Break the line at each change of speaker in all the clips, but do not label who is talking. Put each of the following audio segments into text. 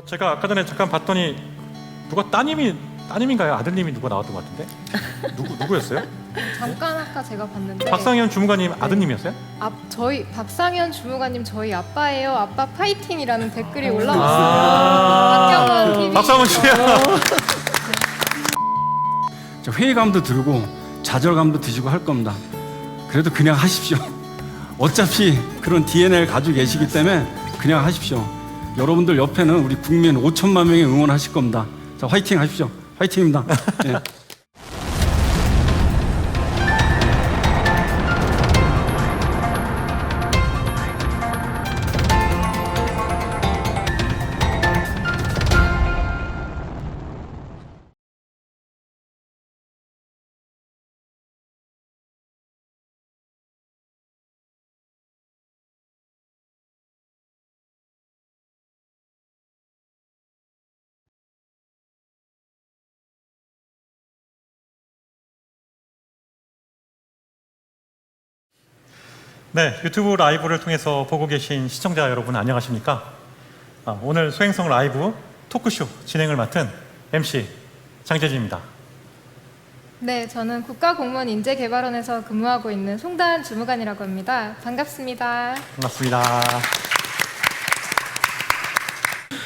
제가 아까 전에 잠깐 봤더니 누가 따님인가요? 아들님이 누가 나왔던 것 같은데? 누구였어요?
잠깐 아까 제가 봤는데
박상현 주무관님 아드님이었어요?
저희 박상현 주무관님 저희 아빠예요. 아빠 파이팅이라는 댓글이 올라왔어요. 박경원 TV.
박상현 씨요.
회의감도 들고 좌절감도 드시고 할 겁니다. 그래도 그냥 하십시오. 어차피 그런 DNA를 가지고 계시기 때문에 그냥 하십시오. 여러분들 옆에는 우리 국민 5천만 명이 응원하실 겁니다. 자, 화이팅 하십시오. 화이팅입니다. 네.
네, 유튜브 라이브를 통해서 보고 계신 시청자 여러분 안녕하십니까? 오늘 소행성 라이브 토크쇼 진행을 맡은 MC 장재진입니다.
네, 저는 국가공무원인재개발원에서 근무하고 있는 송다은 주무관이라고 합니다. 반갑습니다.
반갑습니다.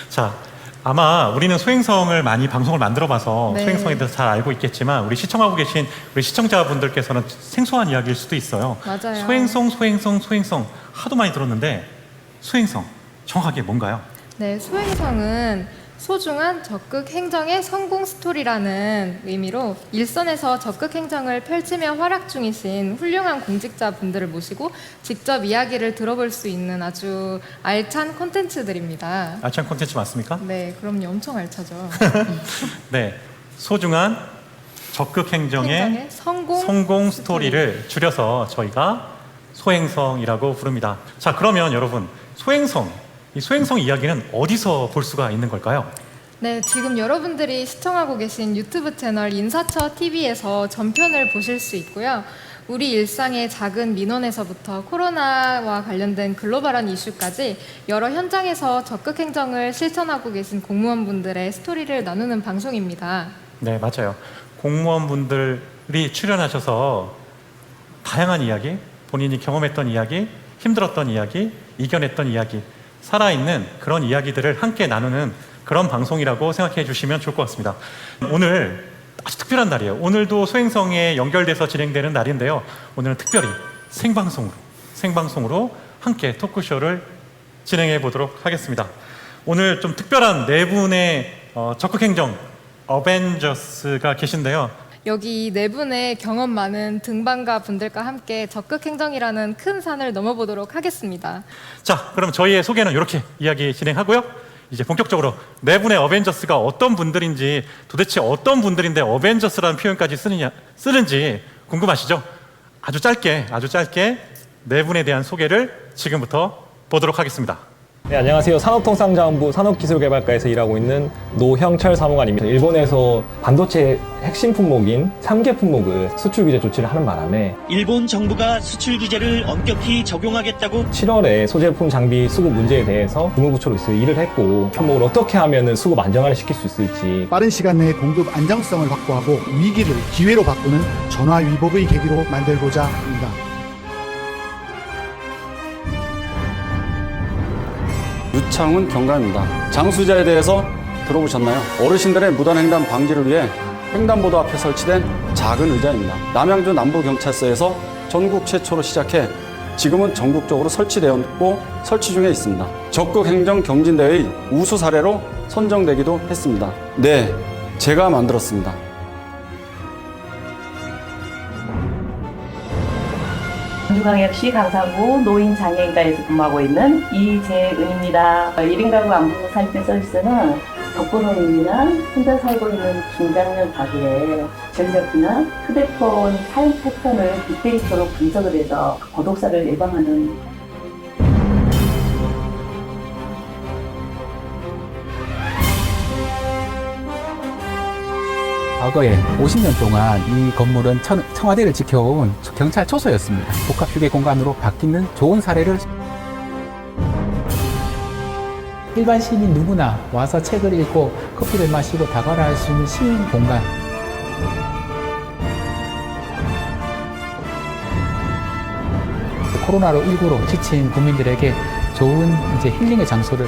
자, 아마 우리는 소행성을 많이 방송을 만들어봐서
네.
소행성에 대해서 잘 알고 있겠지만 우리 시청하고 계신 우리 시청자분들께서는 생소한 이야기일 수도 있어요.
맞아요.
소행성 하도 많이 들었는데 소행성 정확하게 뭔가요?
네, 소행성은 소중한 적극 행정의 성공 스토리라는 의미로 일선에서 적극 행정을 펼치며 활약 중이신 훌륭한 공직자분들을 모시고 직접 이야기를 들어볼 수 있는 아주 알찬 콘텐츠들입니다.
알찬 콘텐츠 맞습니까?
네, 그럼요. 엄청 알차죠.
네, 소중한 적극 행정의
행정의
성공 스토리를 줄여서 저희가 소행성이라고 부릅니다. 자, 그러면 여러분 이 소행성 이야기는 어디서 볼 수가 있는 걸까요?
네, 지금 여러분들이 시청하고 계신 유튜브 채널 인사처 TV에서 전편을 보실 수 있고요. 우리 일상의 작은 민원에서부터 코로나와 관련된 글로벌한 이슈까지 여러 현장에서 적극 행정을 실천하고 계신 공무원분들의 스토리를 나누는 방송입니다.
네, 맞아요. 공무원분들이 출연하셔서 다양한 이야기, 본인이 경험했던 이야기, 힘들었던 이야기, 이겨냈던 이야기, 살아있는 그런 이야기들을 함께 나누는 그런 방송이라고 생각해 주시면 좋을 것 같습니다. 오늘 아주 특별한 날이에요. 오늘도 소행성에 연결돼서 진행되는 날인데요. 오늘은 특별히 생방송으로 함께 토크쇼를 진행해 보도록 하겠습니다. 오늘 좀 특별한 네 분의 적극행정 어벤져스가 계신데요.
여기 네 분의 경험 많은 등반가 분들과 함께 적극 행정이라는 큰 산을 넘어보도록 하겠습니다.
자, 그럼 저희의 소개는 이렇게 이야기 진행하고요. 이제 본격적으로 네 분의 어벤져스가 어떤 분들인지, 도대체 어떤 분들인데 어벤져스라는 표현까지 쓰는지 궁금하시죠? 아주 짧게 네 분에 대한 소개를 지금부터 보도록 하겠습니다.
네, 안녕하세요. 산업통상자원부 산업기술개발과에서 일하고 있는 노형철 사무관입니다. 일본에서 반도체 핵심 품목인 3개 품목을 수출 규제 조치를 하는 바람에
일본 정부가 수출 규제를 엄격히 적용하겠다고
7월에 소제품 장비 수급 문제에 대해서 국무부처로 일을 했고 품목을 어떻게 하면 수급 안정화를 시킬 수 있을지
빠른 시간 내에 공급 안정성을 확보하고 위기를 기회로 바꾸는 전화위복의 계기로 만들고자 합니다.
유창훈 경감입니다. 장수자에 대해서 들어보셨나요? 어르신들의 무단 횡단 방지를 위해 횡단보도 앞에 설치된 작은 의자입니다. 남양주 남부경찰서에서 전국 최초로 시작해 지금은 전국적으로 설치되었고 설치 중에 있습니다. 적극 행정 경진대회의 우수 사례로 선정되기도 했습니다. 네, 제가 만들었습니다.
광주광역시 강산구 노인장애인과에서 근무하고 있는 이재은입니다. 1인 가구 안부 살펴 서비스는 독거노인이나 혼자 살고 있는 중장년 가구의 전력이나 휴대폰 사용 패턴을 빅데이터로 분석을 해서 고독사를 예방하는
과거에 50년 동안 이 건물은 청와대를 지켜온 경찰 초소였습니다. 복합휴게 공간으로 바뀌는 좋은 사례를 일반 시민 누구나 와서 책을 읽고 커피를 마시고 다가라 할 수 있는 시민 공간. 코로나로 19로 지친 국민들에게 좋은 이제 힐링의 장소를.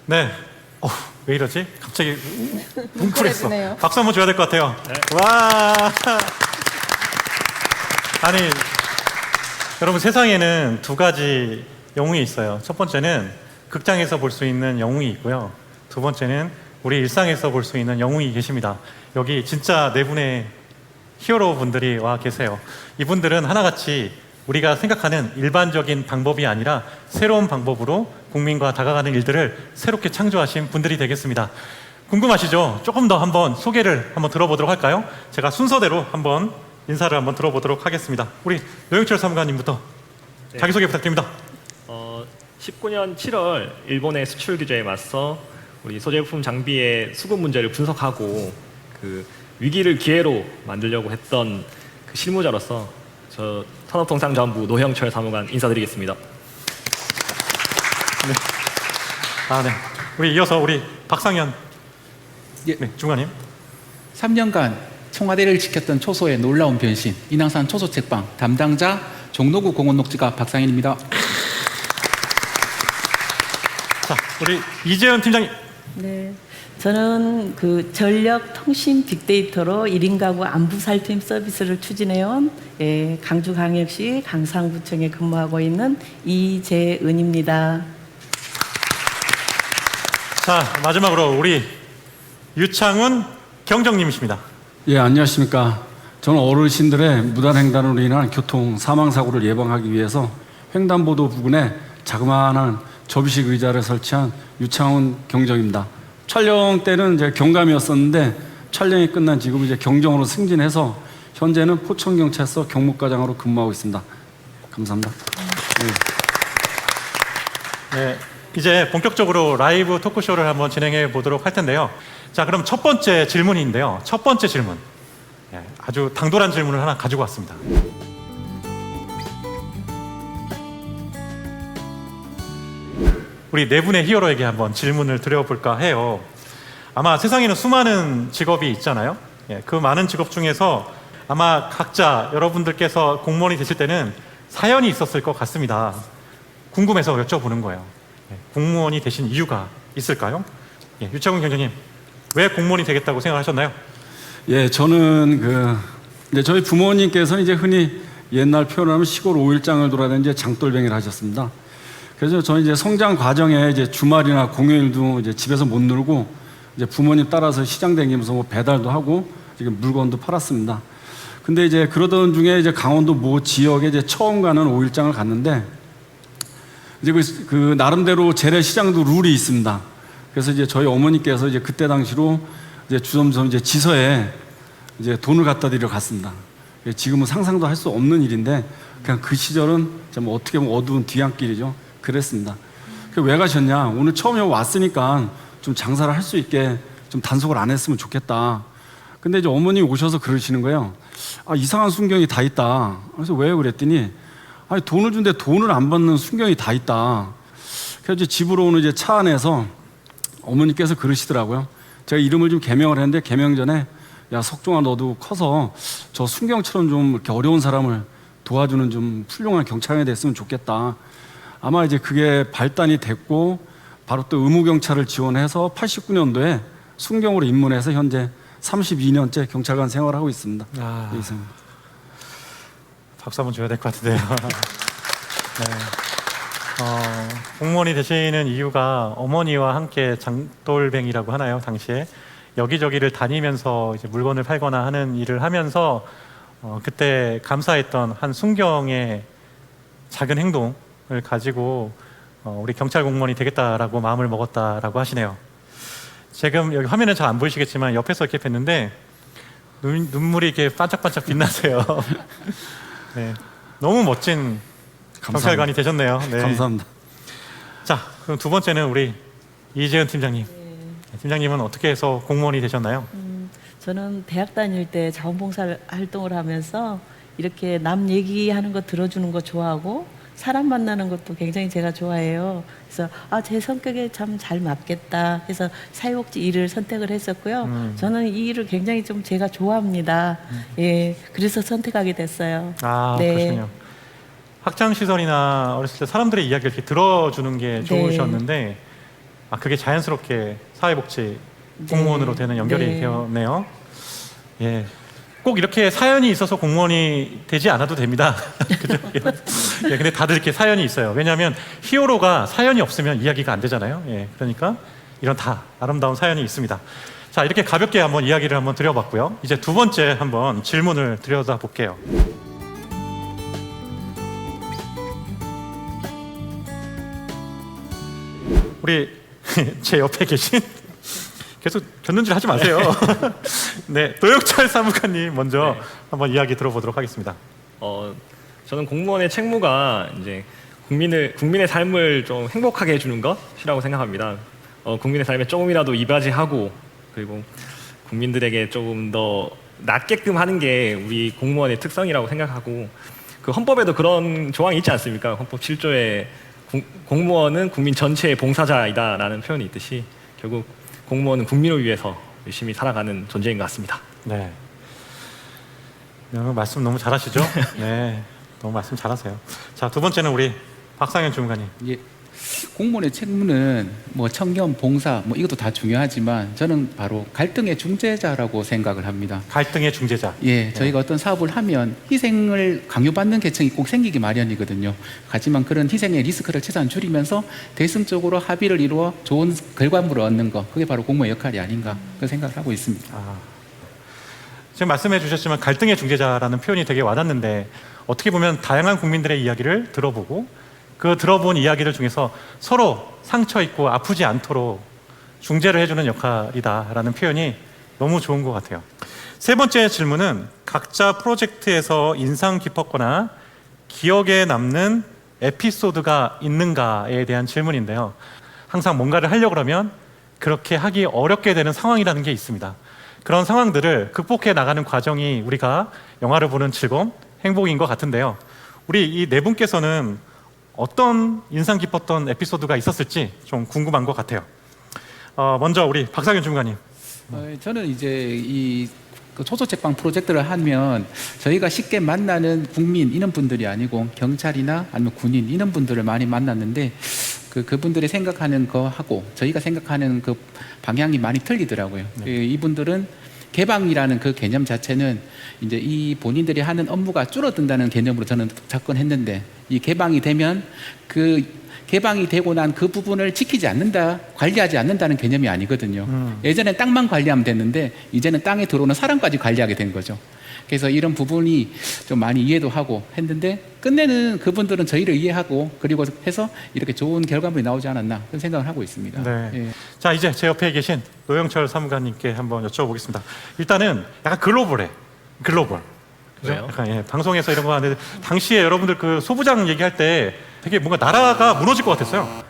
네. 왜 이러지? 갑자기 뭉클했어.
뭉클해지네요.
박수 한번 줘야 될 것 같아요. 와. 아니, 여러분 세상에는 두 가지 영웅이 있어요. 첫 번째는 극장에서 볼 수 있는 영웅이 있고요. 두 번째는 우리 일상에서 볼 수 있는 영웅이 계십니다. 여기 진짜 네 분의 히어로 분들이 와 계세요. 이분들은 하나같이 우리가 생각하는 일반적인 방법이 아니라 새로운 방법으로 국민과 다가가는 일들을 새롭게 창조하신 분들이 되겠습니다. 궁금하시죠? 조금 더 한번 소개를 한번 들어보도록 할까요? 제가 순서대로 한번 인사를 한번 들어보도록 하겠습니다. 우리 노영철 사무관님부터 자기소개 부탁드립니다.
19년 7월 일본의 수출 규제에 맞서 우리 소재품 장비의 수급 문제를 분석하고 그 위기를 기회로 만들려고 했던 그 실무자로서 저 산업통상자원부 노형철 사무관 인사드리겠습니다.
네. 네. 우리 이어서 우리 박상현 중관님.
3년간 청와대를 지켰던 초소의 놀라운 변신, 인왕산 초소책방 담당자 종로구 공원녹지가 박상현입니다.
자, 우리 이재현 팀장님.
네, 저는 그 전력 통신 빅데이터로 1인 가구 안부 살핌 서비스를 추진해온 강주광역시 강상구청에 근무하고 있는 이재은입니다.
자, 마지막으로 우리 유창훈 경정님이십니다.
예, 안녕하십니까. 저는 어르신들의 무단횡단으로 인한 교통 사망사고를 예방하기 위해서 횡단보도 부근에 자그마한 접이식 의자를 설치한 유창훈 경정입니다. 촬영 때는 이제 경감이었었는데 촬영이 끝난 지금 이제 경정으로 승진해서 현재는 포천경찰서 경무과장으로 근무하고 있습니다. 감사합니다.
네, 이제 본격적으로 라이브 토크쇼를 한번 진행해 보도록 할 텐데요. 자, 그럼 첫 번째 질문인데요. 첫 번째 질문. 아주 당돌한 질문을 하나 가지고 왔습니다. 우리 네 분의 히어로에게 한번 질문을 드려볼까 해요. 아마 세상에는 수많은 직업이 있잖아요. 그 많은 직업 중에서 아마 각자 여러분들께서 공무원이 되실 때는 사연이 있었을 것 같습니다. 궁금해서 여쭤보는 거예요. 공무원이 되신 이유가 있을까요? 유창훈 경장님, 왜 공무원이 되겠다고 생각하셨나요?
예, 저는 이제 저희 부모님께서는 이제 흔히 옛날 표현하면 시골 5일장을 돌아다니는 이제 장돌뱅이를 하셨습니다. 그래서 저는 이제 성장 과정에 이제 주말이나 공휴일도 이제 집에서 못 놀고 이제 부모님 따라서 시장 다니면서 뭐 배달도 하고 지금 물건도 팔았습니다. 근데 이제 그러던 중에 이제 강원도 모 지역에 이제 처음 가는 5일장을 갔는데 이제 그 나름대로 재래시장도 룰이 있습니다. 그래서 이제 저희 어머니께서 이제 그때 당시로 이제 주섬주섬 이제 지서에 이제 돈을 갖다 드리러 갔습니다. 지금은 상상도 할 수 없는 일인데 그냥 그 시절은 좀 어떻게 보면 어두운 뒤안길이죠. 그랬습니다. 왜 가셨냐? 오늘 처음에 왔으니까 좀 장사를 할 수 있게 좀 단속을 안 했으면 좋겠다. 근데 이제 어머님이 오셔서 그러시는 거예요. 아, 이상한 순경이 다 있다. 그래서 왜 그랬더니 아니, 돈을 준데 돈을 안 받는 순경이 다 있다. 그래서 이제 집으로 오는 이제 차 안에서 어머니께서 그러시더라고요. 제가 이름을 좀 개명을 했는데 개명 전에 야, 석종아, 너도 커서 저 순경처럼 좀 이렇게 어려운 사람을 도와주는 좀 훌륭한 경찰관이 됐으면 좋겠다. 아마 이제 그게 발단이 됐고 바로 또 의무경찰을 지원해서 89년도에 순경으로 입문해서 현재 32년째 경찰관 생활을 하고 있습니다.
박수 한번 줘야 될 것 같은데요. 네. 공무원이 되시는 이유가 어머니와 함께 장돌뱅이라고 하나요? 당시에 여기저기를 다니면서 이제 물건을 팔거나 하는 일을 하면서 그때 감사했던 한 순경의 작은 행동을 가지고 우리 경찰 공무원이 되겠다라고 마음을 먹었다라고 하시네요. 지금 여기 화면은 잘 안 보이시겠지만 옆에서 이렇게 뵀는데 눈물이 이렇게 반짝반짝 빛나세요. 네, 너무 멋진 경찰관이 되셨네요. 네.
감사합니다.
자, 그럼 두 번째는 우리 이재은 팀장님. 팀장님은 어떻게 해서 공무원이 되셨나요?
저는 대학 다닐 때 자원봉사 활동을 하면서 이렇게 남 얘기하는 거 들어주는 거 좋아하고 사람 만나는 것도 굉장히 제가 좋아해요. 그래서 제 성격에 참 잘 맞겠다 해서 사회복지 일을 선택을 했었고요. 저는 이 일을 굉장히 좀 제가 좋아합니다. 예, 그래서 선택하게 됐어요. 네.
그렇군요. 학창 시절이나 어렸을 때 사람들의 이야기를 이렇게 들어주는 게 좋으셨는데 그게 자연스럽게 사회복지 공무원으로 되는 연결이 되었네요. 예. 꼭 이렇게 사연이 있어서 공무원이 되지 않아도 됩니다. 그죠? 예, 근데 다들 이렇게 사연이 있어요. 왜냐하면 히어로가 사연이 없으면 이야기가 안 되잖아요. 예, 그러니까 이런 다 아름다운 사연이 있습니다. 자, 이렇게 가볍게 한번 이야기를 한번 드려봤고요. 이제 두 번째 한번 질문을 드려다볼게요. 우리 제 옆에 계신 계속 견눈질 하지 마세요. 네, 노영철 사무관님 먼저 한번 이야기 들어보도록 하겠습니다.
저는 공무원의 책무가 이제 국민의 삶을 좀 행복하게 해주는 것이라고 생각합니다. 국민의 삶에 조금이라도 이바지하고 그리고 국민들에게 조금 더 낫게끔 하는 게 우리 공무원의 특성이라고 생각하고 그 헌법에도 그런 조항이 있지 않습니까? 헌법 7조에 공무원은 국민 전체의 봉사자이다라는 표현이 있듯이 결국 공무원은 국민을 위해서 열심히 살아가는 존재인 것 같습니다.
네. 말씀 너무 잘하시죠? 네, 너무 말씀 잘하세요. 자, 두 번째는 우리 박상현 주무관님.
예. 공무원의 책무는 뭐 청렴, 봉사 뭐 이것도 다 중요하지만 저는 바로 갈등의 중재자라고 생각을 합니다.
갈등의 중재자.
예, 저희가 어떤 사업을 하면 희생을 강요받는 계층이 꼭 생기기 마련이거든요. 하지만 그런 희생의 리스크를 최대한 줄이면서 대승적으로 합의를 이루어 좋은 결과물을 얻는 거, 그게 바로 공무원의 역할이 아닌가 그런 생각을 하고 있습니다.
지금 말씀해 주셨지만 갈등의 중재자라는 표현이 되게 와닿는데 어떻게 보면 다양한 국민들의 이야기를 들어보고 그 들어본 이야기들 중에서 서로 상처 있고 아프지 않도록 중재를 해주는 역할이다라는 표현이 너무 좋은 것 같아요. 세 번째 질문은 각자 프로젝트에서 인상 깊었거나 기억에 남는 에피소드가 있는가에 대한 질문인데요. 항상 뭔가를 하려고 그러면 그렇게 하기 어렵게 되는 상황이라는 게 있습니다. 그런 상황들을 극복해 나가는 과정이 우리가 영화를 보는 즐거움, 행복인 것 같은데요. 우리 이 네 분께서는 어떤 인상 깊었던 에피소드가 있었을지 좀 궁금한 것 같아요. 먼저 우리 박상현 주무관님.
저는 이제 이 초소책방 프로젝트를 하면 저희가 쉽게 만나는 국민 이런 분들이 아니고 경찰이나 아니면 군인 이런 분들을 많이 만났는데 그분들이 생각하는 거하고 저희가 생각하는 그 방향이 많이 틀리더라고요. 이분들은 개방이라는 그 개념 자체는 이제 이 본인들이 하는 업무가 줄어든다는 개념으로 저는 접근했는데 이 개방이 되면 그 개방이 되고 난 그 부분을 지키지 않는다, 관리하지 않는다는 개념이 아니거든요. 예전엔 땅만 관리하면 됐는데 이제는 땅에 들어오는 사람까지 관리하게 된 거죠. 그래서 이런 부분이 좀 많이 이해도 하고 했는데 끝내는 그분들은 저희를 이해하고 그리고 해서 이렇게 좋은 결과물이 나오지 않았나 그런 생각을 하고 있습니다.
네.
예.
자, 이제 제 옆에 계신 노영철 사무관님께 한번 여쭤보겠습니다. 일단은 약간 글로벌. 그죠? 약간, 방송에서 이런 거 하는데 당시에 여러분들 그 소부장 얘기할 때 되게 뭔가 나라가 무너질 것 같았어요.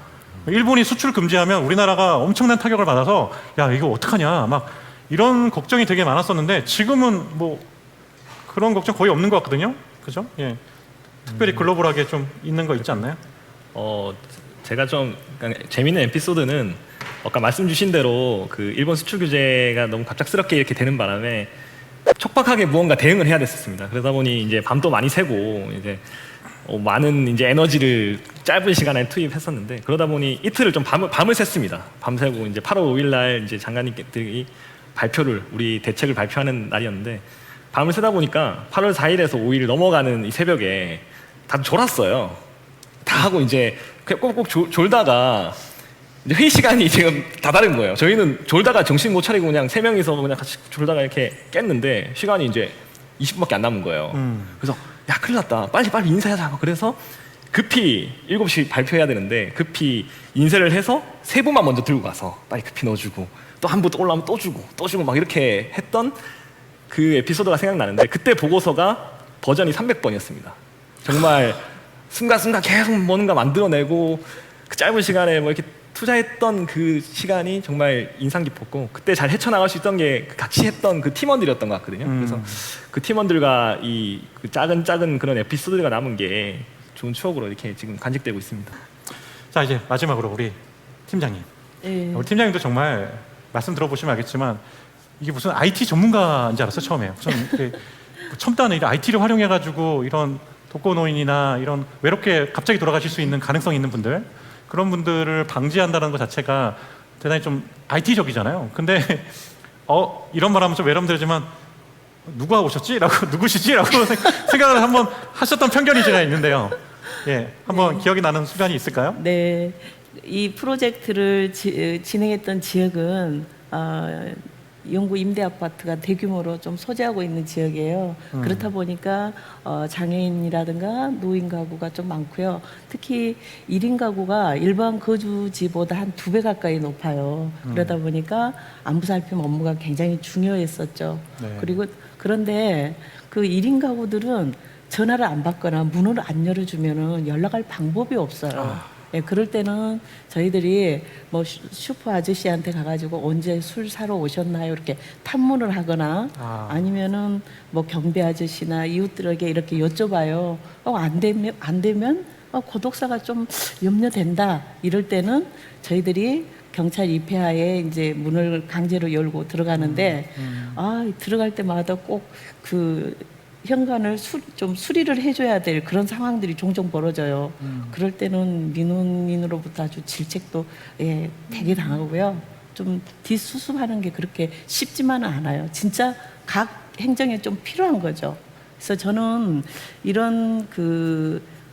일본이 수출 금지하면 우리나라가 엄청난 타격을 받아서 야, 이거 어떡하냐 막 이런 걱정이 되게 많았었는데 지금은 뭐 그런 걱정 거의 없는 것 같거든요. 그죠? 예. 특별히 글로벌하게 좀 있는 거 있지 않나요?
제가 좀 재미있는 에피소드는 아까 말씀 주신 대로 그 일본 수출 규제가 너무 갑작스럽게 이렇게 되는 바람에 촉박하게 무언가 대응을 해야 됐었습니다. 그러다 보니 이제 밤도 많이 새고 이제 많은 이제 에너지를 짧은 시간에 투입했었는데 그러다 보니 이틀을 좀 밤을 샜습니다. 밤새고 이제 8월 5일 날 이제 장관님들이 우리 대책을 발표하는 날이었는데 밤을 새다 보니까 8월 4일에서 5일 넘어가는 이 새벽에 다 졸았어요. 다 하고 이제 꼭꼭 졸다가 이제 회의 시간이 지금 다 다른 거예요. 저희는 졸다가 정신 못 차리고 그냥 3명이서 그냥 같이 졸다가 이렇게 깼는데 시간이 이제 20분밖에 안 남은 거예요. 그래서 야, 큰일 났다. 빨리 인쇄하자. 그래서 급히 7시 발표해야 되는데 급히 인쇄를 해서 3부만 먼저 들고 가서 빨리 급히 넣어주고 또 한 부 올라오면 또 주고 막 이렇게 했던 그 에피소드가 생각나는데 그때 보고서가 버전이 300번이었습니다. 정말 순간순간 계속 뭔가 만들어내고 그 짧은 시간에 뭐 이렇게 투자했던 그 시간이 정말 인상 깊었고 그때 잘 헤쳐나갈 수 있던 게 같이 했던 그 팀원들이었던 것 같거든요. 그래서 그 팀원들과 그 작은 그런 에피소드가 남은 게 좋은 추억으로 이렇게 지금 간직되고 있습니다.
자, 이제 마지막으로 우리 팀장님.
예.
우리 팀장님도 정말 말씀 들어보시면 알겠지만 이게 무슨 IT 전문가인 줄 알았어요, 처음에. 무슨 이렇게 첨단의 이런 IT를 활용해가지고 이런 독거노인이나 이런 외롭게 갑자기 돌아가실 수 있는 가능성 있는 분들, 그런 분들을 방지한다는 것 자체가 대단히 좀 IT적이잖아요. 근데 이런 말하면 좀 외람되지만 누가 오셨지? 라고 누구시지? 라고 생각을 한번 하셨던 편견이 제가 있는데요. 예, 한번 기억이 나는 순간이 있을까요?
네, 이 프로젝트를 진행했던 지역은 영구 임대 아파트가 대규모로 좀 소재하고 있는 지역이에요. 그렇다 보니까 장애인이라든가 노인 가구가 좀 많고요. 특히 1인 가구가 일반 거주지보다 한 2배 가까이 높아요. 그러다 보니까 안부 살핌 업무가 굉장히 중요했었죠.
네.
그리고 그런데 그 1인 가구들은 전화를 안 받거나 문을 안 열어주면은 연락할 방법이 없어요. 예, 그럴 때는 저희들이 뭐 슈퍼 아저씨한테 가가지고 언제 술 사러 오셨나요? 이렇게 탐문을 하거나 아니면은 뭐 경비 아저씨나 이웃들에게 이렇게 여쭤봐요. 안 되면 고독사가 좀 염려된다. 이럴 때는 저희들이 경찰 입회하에 이제 문을 강제로 열고 들어가는데 들어갈 때마다 꼭 그 현관을 좀 수리를 해줘야 될 그런 상황들이 종종 벌어져요. 그럴 때는 민원인으로부터 아주 질책도 되게 당하고요. 좀 뒷수습하는 게 그렇게 쉽지만은 않아요. 진짜 각 행정에 좀 필요한 거죠. 그래서 저는 이런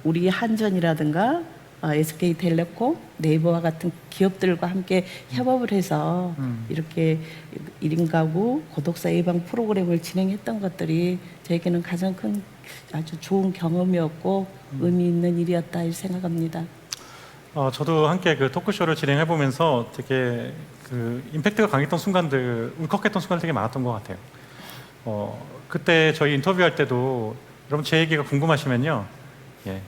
우리 한전이라든가 SK텔레콤, 네이버와 같은 기업들과 함께 협업을 해서 이렇게 1인 가구 고독사 예방 프로그램을 진행했던 것들이 저에게는 가장 큰 아주 좋은 경험이었고 의미 있는 일이었다 생각합니다.
저도 함께 그 토크쇼를 진행해 보면서 되게 그 임팩트가 강했던 순간들, 울컥했던 순간들 되게 많았던 것 같아요. 그때 저희 인터뷰할 때도 여러분 제 얘기가 궁금하시면요, 예,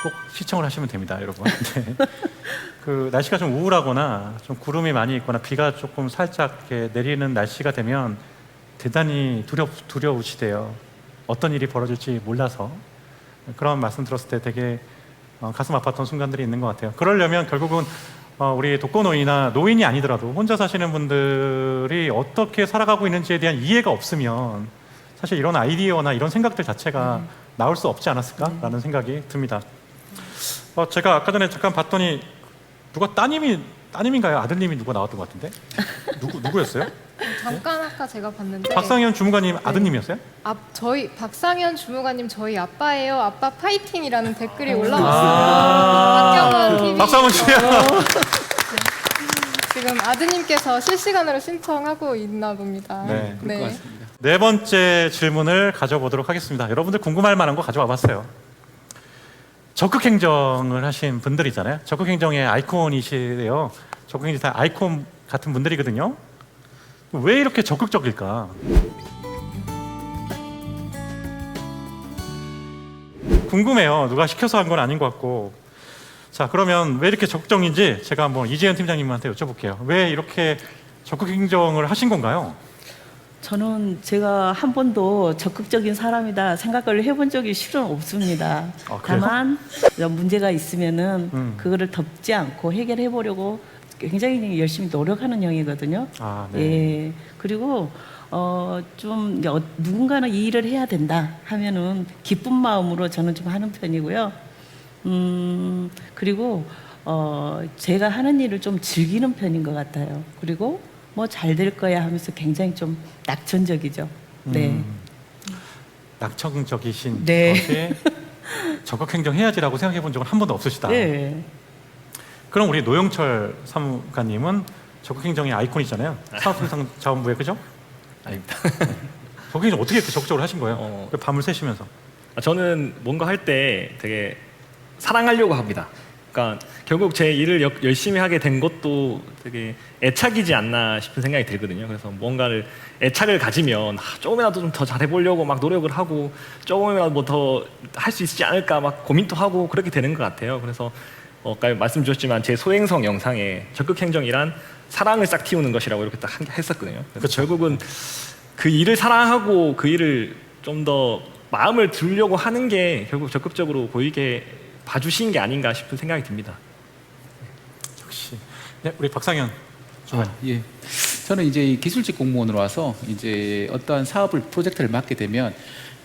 꼭 시청을 하시면 됩니다, 여러분. 네. 그 날씨가 좀 우울하거나 좀 구름이 많이 있거나 비가 조금 살짝 이렇게 내리는 날씨가 되면 대단히 두려우시대요. 어떤 일이 벌어질지 몰라서. 그런 말씀 들었을 때 되게 가슴 아팠던 순간들이 있는 것 같아요. 그러려면 결국은 우리 독거노인이나 노인이 아니더라도 혼자 사시는 분들이 어떻게 살아가고 있는지에 대한 이해가 없으면 사실 이런 아이디어나 이런 생각들 자체가 나올 수 없지 않았을까라는 생각이 듭니다. 제가 아까 전에 잠깐 봤더니 누가 따님인가요? 아드님이 누가 나왔던 것 같은데? 누구였어요?
잠깐 아까 제가 봤는데
박상현 주무관님 아드님이었어요?
저희 박상현 주무관님 저희 아빠예요. 아빠 파이팅이라는 댓글이 올라왔습니다. 박경원 TV.
박수 한번 주세요.
지금 아드님께서 실시간으로 신청하고 있나 봅니다.
네,
그럴 것 같습니다.
네 번째 질문을 가져보도록 하겠습니다. 여러분들 궁금할 만한 거 가져와 봤어요. 적극행정을 하신 분들이잖아요. 적극행정의 아이콘이시래요. 적극행정 다 아이콘 같은 분들이거든요. 왜 이렇게 적극적일까? 궁금해요. 누가 시켜서 한 건 아닌 것 같고. 자, 그러면 왜 이렇게 적극적인지 제가 한번 이재현 팀장님한테 여쭤볼게요. 왜 이렇게 적극행정을 하신 건가요?
저는 제가 한 번도 적극적인 사람이다 생각을 해본 적이 실은 없습니다. 다만 문제가 있으면은 그거를 덮지 않고 해결해 보려고 굉장히 열심히 노력하는 형이거든요.
네.
예. 그리고 좀 누군가는 이 일을 해야 된다 하면은 기쁜 마음으로 저는 좀 하는 편이고요. 그리고 제가 하는 일을 좀 즐기는 편인 것 같아요. 그리고 뭐 잘 될 거야 하면서 굉장히 좀 낙천적이죠. 네.
낙천적이신
네.
것이 적극행정해야지라고 생각해 본 적은 한 번도 없으시다.
네.
그럼 우리 노영철 사무관님은 적극행정의 아이콘이잖아요. 사업통상자원부에, 그죠?
아닙니다.
적극행정 어떻게 이렇게 적극적으로 하신 거예요? 밤을 새시면서.
저는 뭔가 할 때 되게 사랑하려고 합니다. 그러니까 결국 제 일을 열심히 하게 된 것도 되게 애착이지 않나 싶은 생각이 들거든요. 그래서 뭔가를 애착을 가지면 조금이라도 좀 더 잘해보려고 막 노력을 하고 조금이라도 뭐 더 할 수 있지 않을까 막 고민도 하고 그렇게 되는 것 같아요. 그래서 아까 말씀 주셨지만 제 소행성 영상에 적극 행정이란 사랑을 싹 틔우는 것이라고 이렇게 딱 했었거든요. 그래서 결국은 그 일을 사랑하고 그 일을 좀 더 마음을 두려고 하는 게 결국 적극적으로 보이게 봐주신 게 아닌가 싶은 생각이 듭니다.
역시. 네, 우리 박상현 중간.
예. 저는 이제 이 기술직 공무원으로 와서 이제 어떠한 사업을 프로젝트를 맡게 되면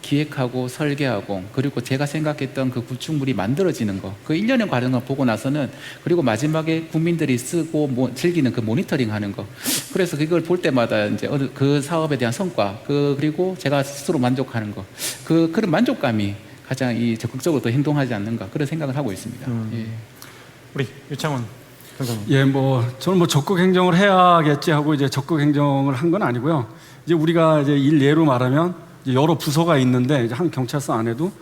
기획하고 설계하고 그리고 제가 생각했던 그 구축물이 만들어지는 거 그 1년의 과정을 보고 나서는 그리고 마지막에 국민들이 쓰고 즐기는 그 모니터링 하는 거 그래서 그걸 볼 때마다 이제 그 사업에 대한 성과 그리고 제가 스스로 만족하는 거 그런 만족감이 가장 이 적극적으로 더 행동하지 않는가 그런 생각을 하고 있습니다. 예.
우리 유창훈 경장님.
예, 저는 적극 행정을 해야겠지 하고 이제 적극 행정을 한 건 아니고요. 이제 우리가 이제 예로 말하면 이제 여러 부서가 있는데 이제 한 경찰서 안에도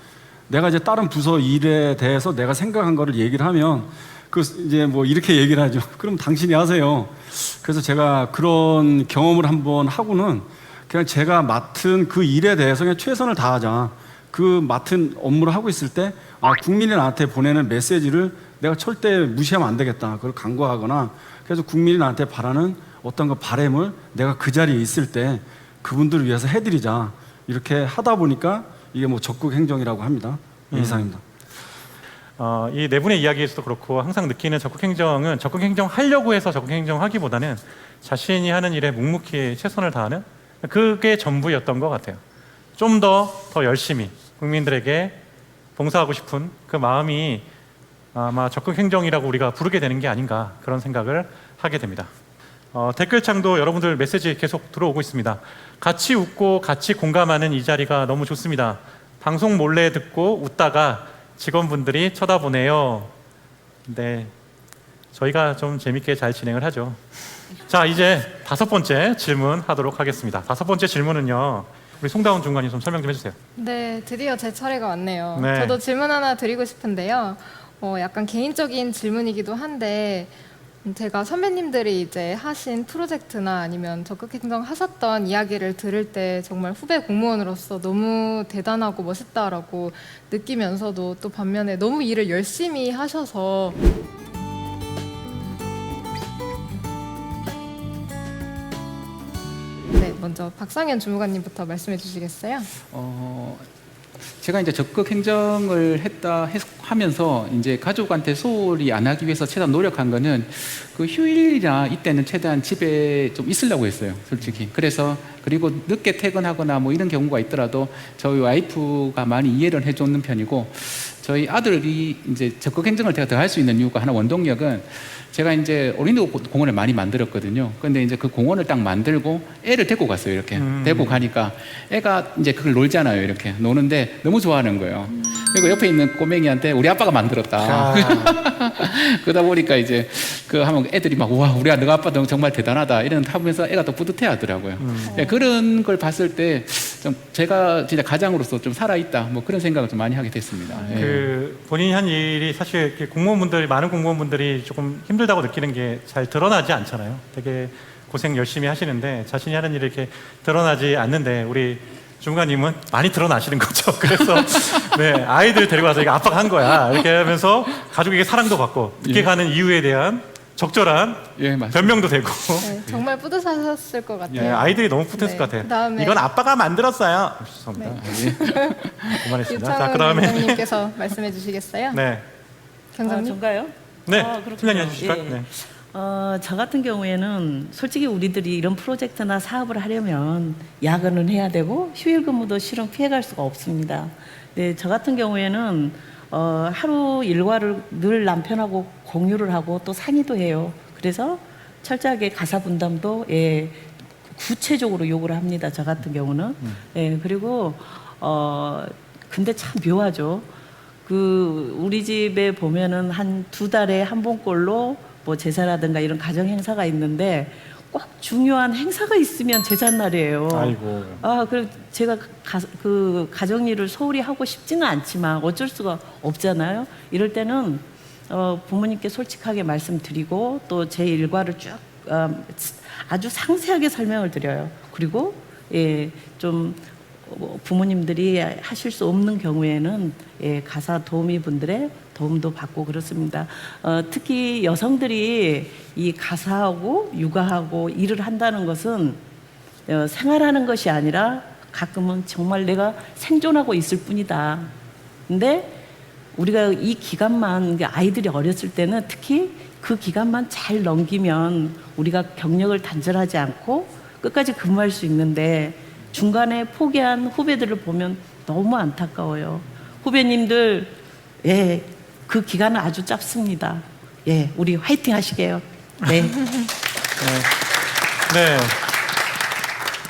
내가 이제 다른 부서 일에 대해서 내가 생각한 거를 얘기를 하면 이제 이렇게 얘기를 하죠. 그럼 당신이 하세요. 그래서 제가 그런 경험을 한번 하고는 그냥 제가 맡은 그 일에 대해서 그냥 최선을 다하자. 그 맡은 업무를 하고 있을 때 국민이 나한테 보내는 메시지를 내가 절대 무시하면 안 되겠다. 그걸 간과하거나 그래서 국민이 나한테 바라는 어떤 그 바람을 내가 그 자리에 있을 때 그분들을 위해서 해드리자. 이렇게 하다 보니까 이게 적극 행정이라고 합니다. 이상입니다.
이 네 분의 이야기에서도 그렇고 항상 느끼는 적극 행정은 적극 행정하려고 해서 적극 행정하기보다는 자신이 하는 일에 묵묵히 최선을 다하는 그게 전부였던 것 같아요. 좀 더 열심히 국민들에게 봉사하고 싶은 그 마음이 아마 적극 행정이라고 우리가 부르게 되는 게 아닌가 그런 생각을 하게 됩니다. 댓글창도 여러분들 메시지 계속 들어오고 있습니다. 같이 웃고 같이 공감하는 이 자리가 너무 좋습니다. 방송 몰래 듣고 웃다가 직원분들이 쳐다보네요. 네, 저희가 좀 재밌게 잘 진행을 하죠. 자, 이제 5번째 질문 하도록 하겠습니다. 5번째 질문은요, 우리 송다운 중관님 좀 설명 좀 해주세요.
네, 드디어 제 차례가 왔네요.
네.
저도 질문 하나 드리고 싶은데요. 약간 개인적인 질문이기도 한데 제가 선배님들이 이제 하신 프로젝트나 아니면 적극 행정 하셨던 이야기를 들을 때 정말 후배 공무원으로서 너무 대단하고 멋있다라고 느끼면서도 또 반면에 너무 일을 열심히 하셔서 네, 먼저 박상현 주무관님부터 말씀해 주시겠어요?
제가 이제 적극 행정을 하면서 이제 가족한테 소홀히 안 하기 위해서 최대한 노력한 거는 그 휴일이나 이때는 최대한 집에 좀 있으려고 했어요, 솔직히. 그리고 늦게 퇴근하거나 이런 경우가 있더라도 저희 와이프가 많이 이해를 해주는 편이고 저희 아들이 이제 적극 행정을 제가 더 할 수 있는 이유가 하나 원동력은 제가 이제 어린이집 공원을 많이 만들었거든요. 근데 이제 그 공원을 딱 만들고 애를 데리고 갔어요, 이렇게. 데리고 가니까 애가 이제 그걸 놀잖아요, 이렇게. 노는데 너무 좋아하는 거예요. 그리고 옆에 있는 꼬맹이한테 우리 아빠가 만들었다. 그러다 보니까 이제 하면 애들이 막, 와, 우리 너가 아빠 정말 대단하다. 이런 하면서 애가 또 뿌듯해 하더라고요. 네, 그런 걸 봤을 때 좀 제가 진짜 가장으로서 좀 살아있다. 그런 생각을 좀 많이 하게 됐습니다.
본인이 한 일이 사실 많은 공무원분들이 조금 힘들다고 느끼는 게 잘 드러나지 않잖아요. 되게 고생 열심히 하시는데 자신이 하는 일이 이렇게 드러나지 않는데 우리 주무관님은 많이 드러나시는 거죠. 그래서 네, 아이들 데리고 와서 이거 아빠가 한 거야 이렇게 하면서 가족에게 사랑도 받고 늦게 가는 이유에 대한 적절한 변명도 되고
네, 정말 뿌듯하셨을 것 같아요.
아이들이 너무 뿌듯했을 것 같아요.
그다음에
이건 아빠가 만들었어요. 죄송합니다. 그만했습니다. 자, 그다음에
경장님께서 말씀해 주시겠어요?
네,
경장님?
전가요?
네,
그렇군요.
팀장님 해주실까요?
예.
네.
저 같은 경우에는 솔직히 우리들이 이런 프로젝트나 사업을 하려면 야근은 해야 되고 휴일 근무도 실은 피해갈 수가 없습니다. 네, 저 같은 경우에는 하루 일과를 늘 남편하고 공유를 하고 또 상의도 해요. 그래서 철저하게 가사 분담도 구체적으로 요구를 합니다. 저 같은 경우는. 그리고 근데 참 묘하죠. 우리 집에 보면은 한 2달에 한 번꼴로 제사라든가 이런 가정 행사가 있는데 꼭 중요한 행사가 있으면 제삿날이에요.
아이고.
그리고 제가 가정 일을 소홀히 하고 싶지는 않지만 어쩔 수가 없잖아요. 이럴 때는 부모님께 솔직하게 말씀드리고 또 제 일과를 쭉 아주 상세하게 설명을 드려요. 그리고 좀 부모님들이 하실 수 없는 경우에는 예, 가사 도우미 분들의 도움도 받고 그렇습니다. 특히 여성들이 이 가사하고 육아하고 일을 한다는 것은 생활하는 것이 아니라 가끔은 정말 내가 생존하고 있을 뿐이다. 근데 우리가 이 기간만, 아이들이 어렸을 때는 특히 그 기간만 잘 넘기면 우리가 경력을 단절하지 않고 끝까지 근무할 수 있는데 중간에 포기한 후배들을 보면 너무 안타까워요. 후배님들, 예, 그 기간은 아주 짧습니다. 예, 우리 화이팅 하시게요. 네.
네.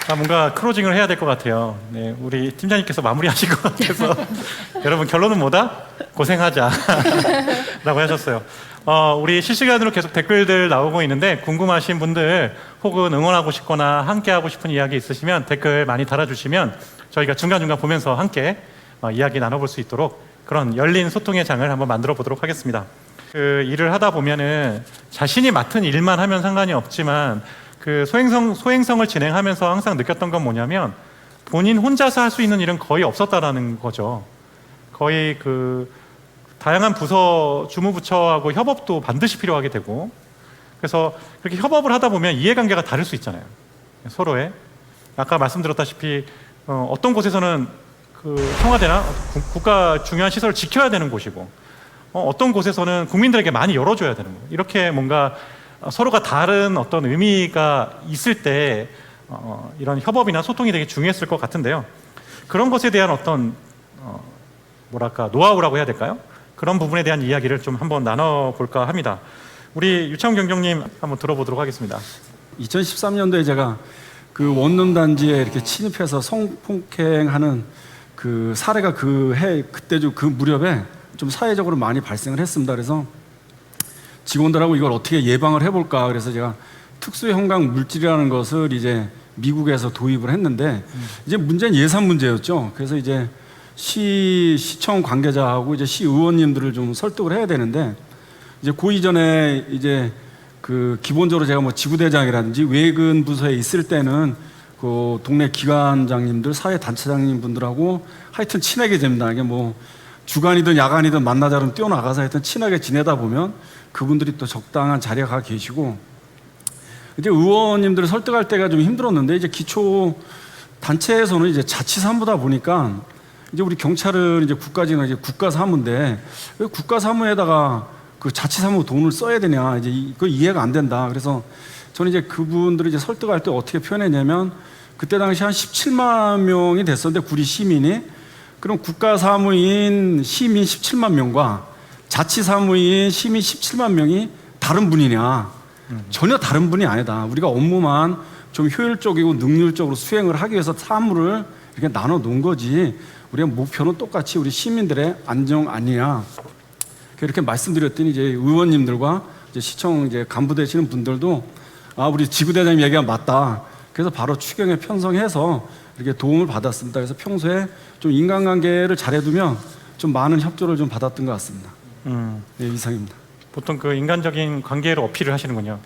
아, 뭔가 클로징을 해야 될 것 같아요. 네, 우리 팀장님께서 마무리하신 것 같아서 여러분 결론은 뭐다? 고생하자 라고 하셨어요. 우리 실시간으로 계속 댓글들 나오고 있는데 궁금하신 분들 혹은 응원하고 싶거나 함께 하고 싶은 이야기 있으시면 댓글 많이 달아주시면 저희가 중간중간 보면서 함께 이야기 나눠볼 수 있도록 그런 열린 소통의 장을 한번 만들어 보도록 하겠습니다. 그 일을 하다 보면은 자신이 맡은 일만 하면 상관이 없지만 그 소행성을 진행하면서 항상 느꼈던 건 뭐냐면 본인 혼자서 할 수 있는 일은 거의 없었다라는 거죠. 거의 그 다양한 부서 주무부처하고 협업도 반드시 필요하게 되고 그래서 그렇게 협업을 하다 보면 이해관계가 다를 수 있잖아요. 서로의 아까 말씀드렸다시피 어떤 곳에서는 그 청와대나 국가 중요한 시설을 지켜야 되는 곳이고 어떤 곳에서는 국민들에게 많이 열어줘야 되는 거. 이렇게 뭔가 서로가 다른 어떤 의미가 있을 때 이런 협업이나 소통이 되게 중요했을 것 같은데요. 그런 것에 대한 어떤 뭐랄까 노하우라고 해야 될까요? 그런 부분에 대한 이야기를 좀 한번 나눠볼까 합니다. 우리 유창훈 경정님 한번 들어보도록 하겠습니다.
2013년도에 제가 그 원룸 단지에 이렇게 침입해서 성폭행하는 그 사례가 그때 그 무렵에 좀 사회적으로 많이 발생을 했습니다. 그래서 직원들하고 이걸 어떻게 예방을 해볼까. 그래서 제가 특수형광 물질이라는 것을 이제 미국에서 도입을 했는데 이제 문제는 예산 문제였죠. 그래서 이제 시청 관계자하고 이제 시의원님들을 좀 설득을 해야 되는데 이제 그 이전에 이제 그 기본적으로 제가 뭐 지구대장이라든지 외근 부서에 있을 때는 그 동네 기관장님들, 사회단체장님 분들하고 하여튼 친하게 됩니다. 이게 뭐 주간이든 야간이든 만나자면 뛰어나가서 하여튼 친하게 지내다 보면 그분들이 또 적당한 자리에 가 계시고 이제 의원님들을 설득할 때가 좀 힘들었는데 이제 기초 단체에서는 이제 자치사무다 보니까 이제 우리 경찰은 이제 국가직은 이제 국가사무인데 왜 국가사무에다가 그 자치사무 돈을 써야 되냐 이제 그 이해가 안 된다. 그래서 저는 이제 그분들을 이제 설득할 때 어떻게 표현했냐면 그때 당시 한 17만 명이 됐었는데 구리 시민이 그럼 국가사무인 시민 17만 명과 자치사무인 시민 17만 명이 다른 분이냐? 전혀 다른 분이 아니다. 우리가 업무만 좀 효율적이고 능률적으로 수행을 하기 위해서 사무를 이렇게 나눠 놓은 거지. 우리가 목표는 똑같이 우리 시민들의 안정 아니냐. 이렇게 말씀드렸더니 이제 의원님들과 이제 시청 이제 간부 되시는 분들도 우리 지구대장님 얘기가 맞다. 그래서 바로 추경에 편성해서 이렇게 도움을 받았습니다. 그래서 평소에 좀 인간관계를 잘해두면 좀 많은 협조를 좀 받았던 것 같습니다. 네, 이상입니다.
보통 그 인간적인 관계로 어필을 하시는군요.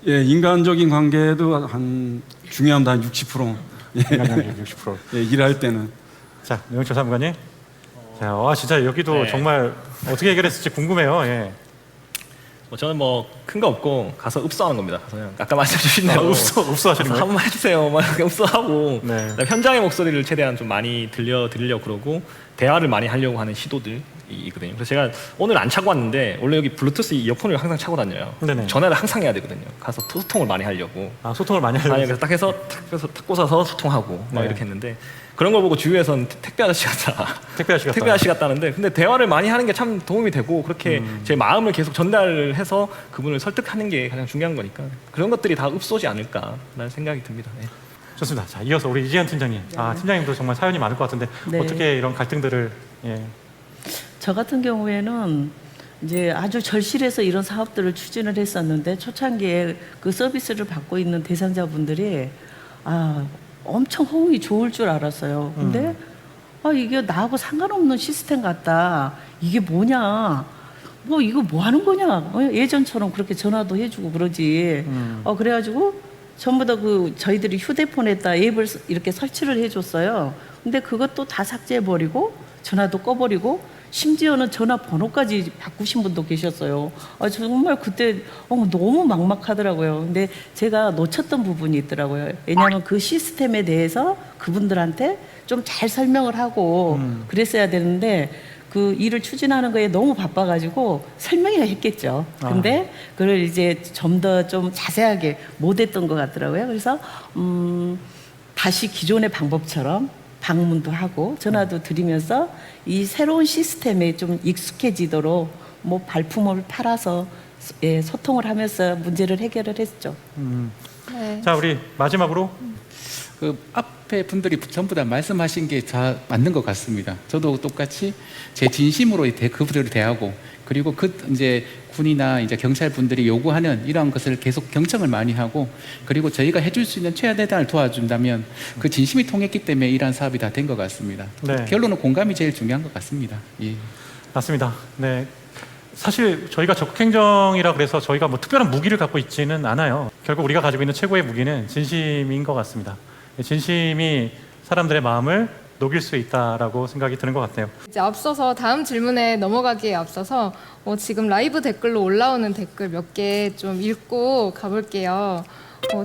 예, 인간적인 관계도 한 중요합니다. 한 60%. 예.
60%.
예, 일할 때는.
자, 명철 사무관님. 자, 진짜 여기도
네.
정말 어떻게 해결했을지 궁금해요. 예.
저는 뭐 큰 거 없고 가서 읍소하는 겁니다. 가서 그냥 아까 말씀 주신 대로
읍소하시는 거예요?
한번 해주세요. 막 이렇게 읍소하고
네.
그다음에 현장의 목소리를 최대한 좀 많이 들려드리려고 그러고 대화를 많이 하려고 하는 시도들이거든요. 그래서 제가 오늘 안 차고 왔는데 원래 여기 블루투스 이어폰을 항상 차고 다녀요.
네네.
전화를 항상 해야 되거든요. 가서 소통을 많이 하려고.
소통을 많이 하려고.
그래서 딱 해서 탁 꽂아서 소통하고 막
네.
이렇게 했는데 그런 걸 보고 주위에서는 택배 아저씨 같다.
택배 아저씨 같다.
택배 아저씨 같다는데 근데 대화를 많이 하는 게 참 도움이 되고 그렇게 제 마음을 계속 전달해서 그분을 설득하는 게 가장 중요한 거니까 그런 것들이 다 읍소지 않을까라는 생각이 듭니다. 네.
좋습니다. 자, 이어서 우리 이지현 팀장님. 팀장님도 정말 사연이 많을 것 같은데
네.
어떻게 이런 갈등들을
저 같은 경우에는 이제 아주 절실해서 이런 사업들을 추진을 했었는데 초창기에 그 서비스를 받고 있는 대상자분들이 엄청 호응이 좋을 줄 알았어요. 근데 이게 나하고 상관없는 시스템 같다. 이게 뭐냐? 뭐 이거 뭐 하는 거냐? 예전처럼 그렇게 전화도 해주고 그러지. 그래가지고 전부 다 그 저희들이 휴대폰에다 앱을 이렇게 설치를 해줬어요. 근데 그것도 다 삭제해버리고 전화도 꺼버리고 심지어는 전화번호까지 바꾸신 분도 계셨어요. 정말 그때 너무 막막하더라고요. 근데 제가 놓쳤던 부분이 있더라고요. 왜냐하면 그 시스템에 대해서 그분들한테 좀 잘 설명을 하고 그랬어야 되는데 그 일을 추진하는 거에 너무 바빠가지고 설명해야 했겠죠. 근데 그걸 이제 좀 더 좀 자세하게 못했던 것 같더라고요. 그래서 다시 기존의 방법처럼 방문도 하고 전화도 드리면서 이 새로운 시스템에 좀 익숙해지도록 뭐 발품을 팔아서 소통을 하면서 문제를 해결을 했죠.
네.
자, 우리 마지막으로
그 앞에 분들이 전부 다 말씀하신 게 다 맞는 것 같습니다. 저도 똑같이 제 진심으로 그분들을 대하고 그리고 이제 군이나 이제 경찰 분들이 요구하는 이러한 것을 계속 경청을 많이 하고 그리고 저희가 해줄 수 있는 최대한을 도와준다면 그 진심이 통했기 때문에 이러한 사업이 다 된 것 같습니다.
네.
결론은 공감이 제일 중요한 것 같습니다. 예.
맞습니다. 네. 사실 저희가 적극행정이라 그래서 저희가 뭐 특별한 무기를 갖고 있지는 않아요. 결국 우리가 가지고 있는 최고의 무기는 진심인 것 같습니다. 진심이 사람들의 마음을 녹일 수 있다라고 생각이 드는 것 같아요.
이제 앞서서 다음 질문에 넘어가기에 앞서서 지금 라이브 댓글로 올라오는 댓글 몇 개 좀 읽고 가볼게요.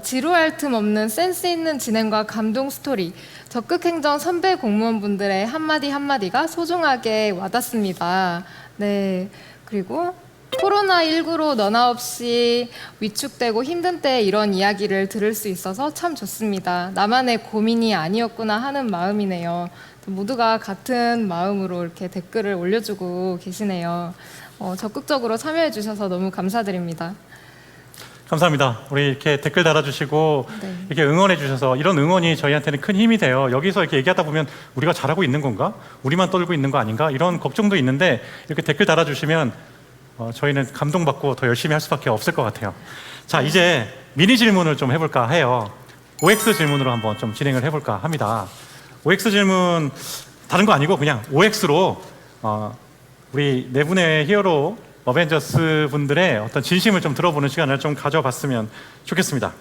지루할 틈 없는 센스 있는 진행과 감동 스토리, 적극행정 선배 공무원분들의 한마디 한마디가 소중하게 와닿습니다. 네, 그리고 코로나19로 너나 없이 위축되고 힘든 때 이런 이야기를 들을 수 있어서 참 좋습니다. 나만의 고민이 아니었구나 하는 마음이네요. 모두가 같은 마음으로 이렇게 댓글을 올려주고 계시네요. 적극적으로 참여해 주셔서 너무 감사드립니다.
감사합니다. 우리 이렇게 댓글 달아주시고
네.
이렇게 응원해 주셔서 이런 응원이 저희한테는 큰 힘이 돼요. 여기서 이렇게 얘기하다 보면 우리가 잘하고 있는 건가? 우리만 떨고 있는 거 아닌가? 이런 걱정도 있는데 이렇게 댓글 달아주시면 저희는 감동받고 더 열심히 할 수밖에 없을 것 같아요. 자, 이제 미니 질문을 좀 해볼까 해요. OX 질문으로 한번 좀 진행을 해볼까 합니다. OX 질문 다른 거 아니고 그냥 OX로 우리 네 분의 히어로 어벤져스 분들의 어떤 진심을 좀 들어보는 시간을 좀 가져봤으면 좋겠습니다.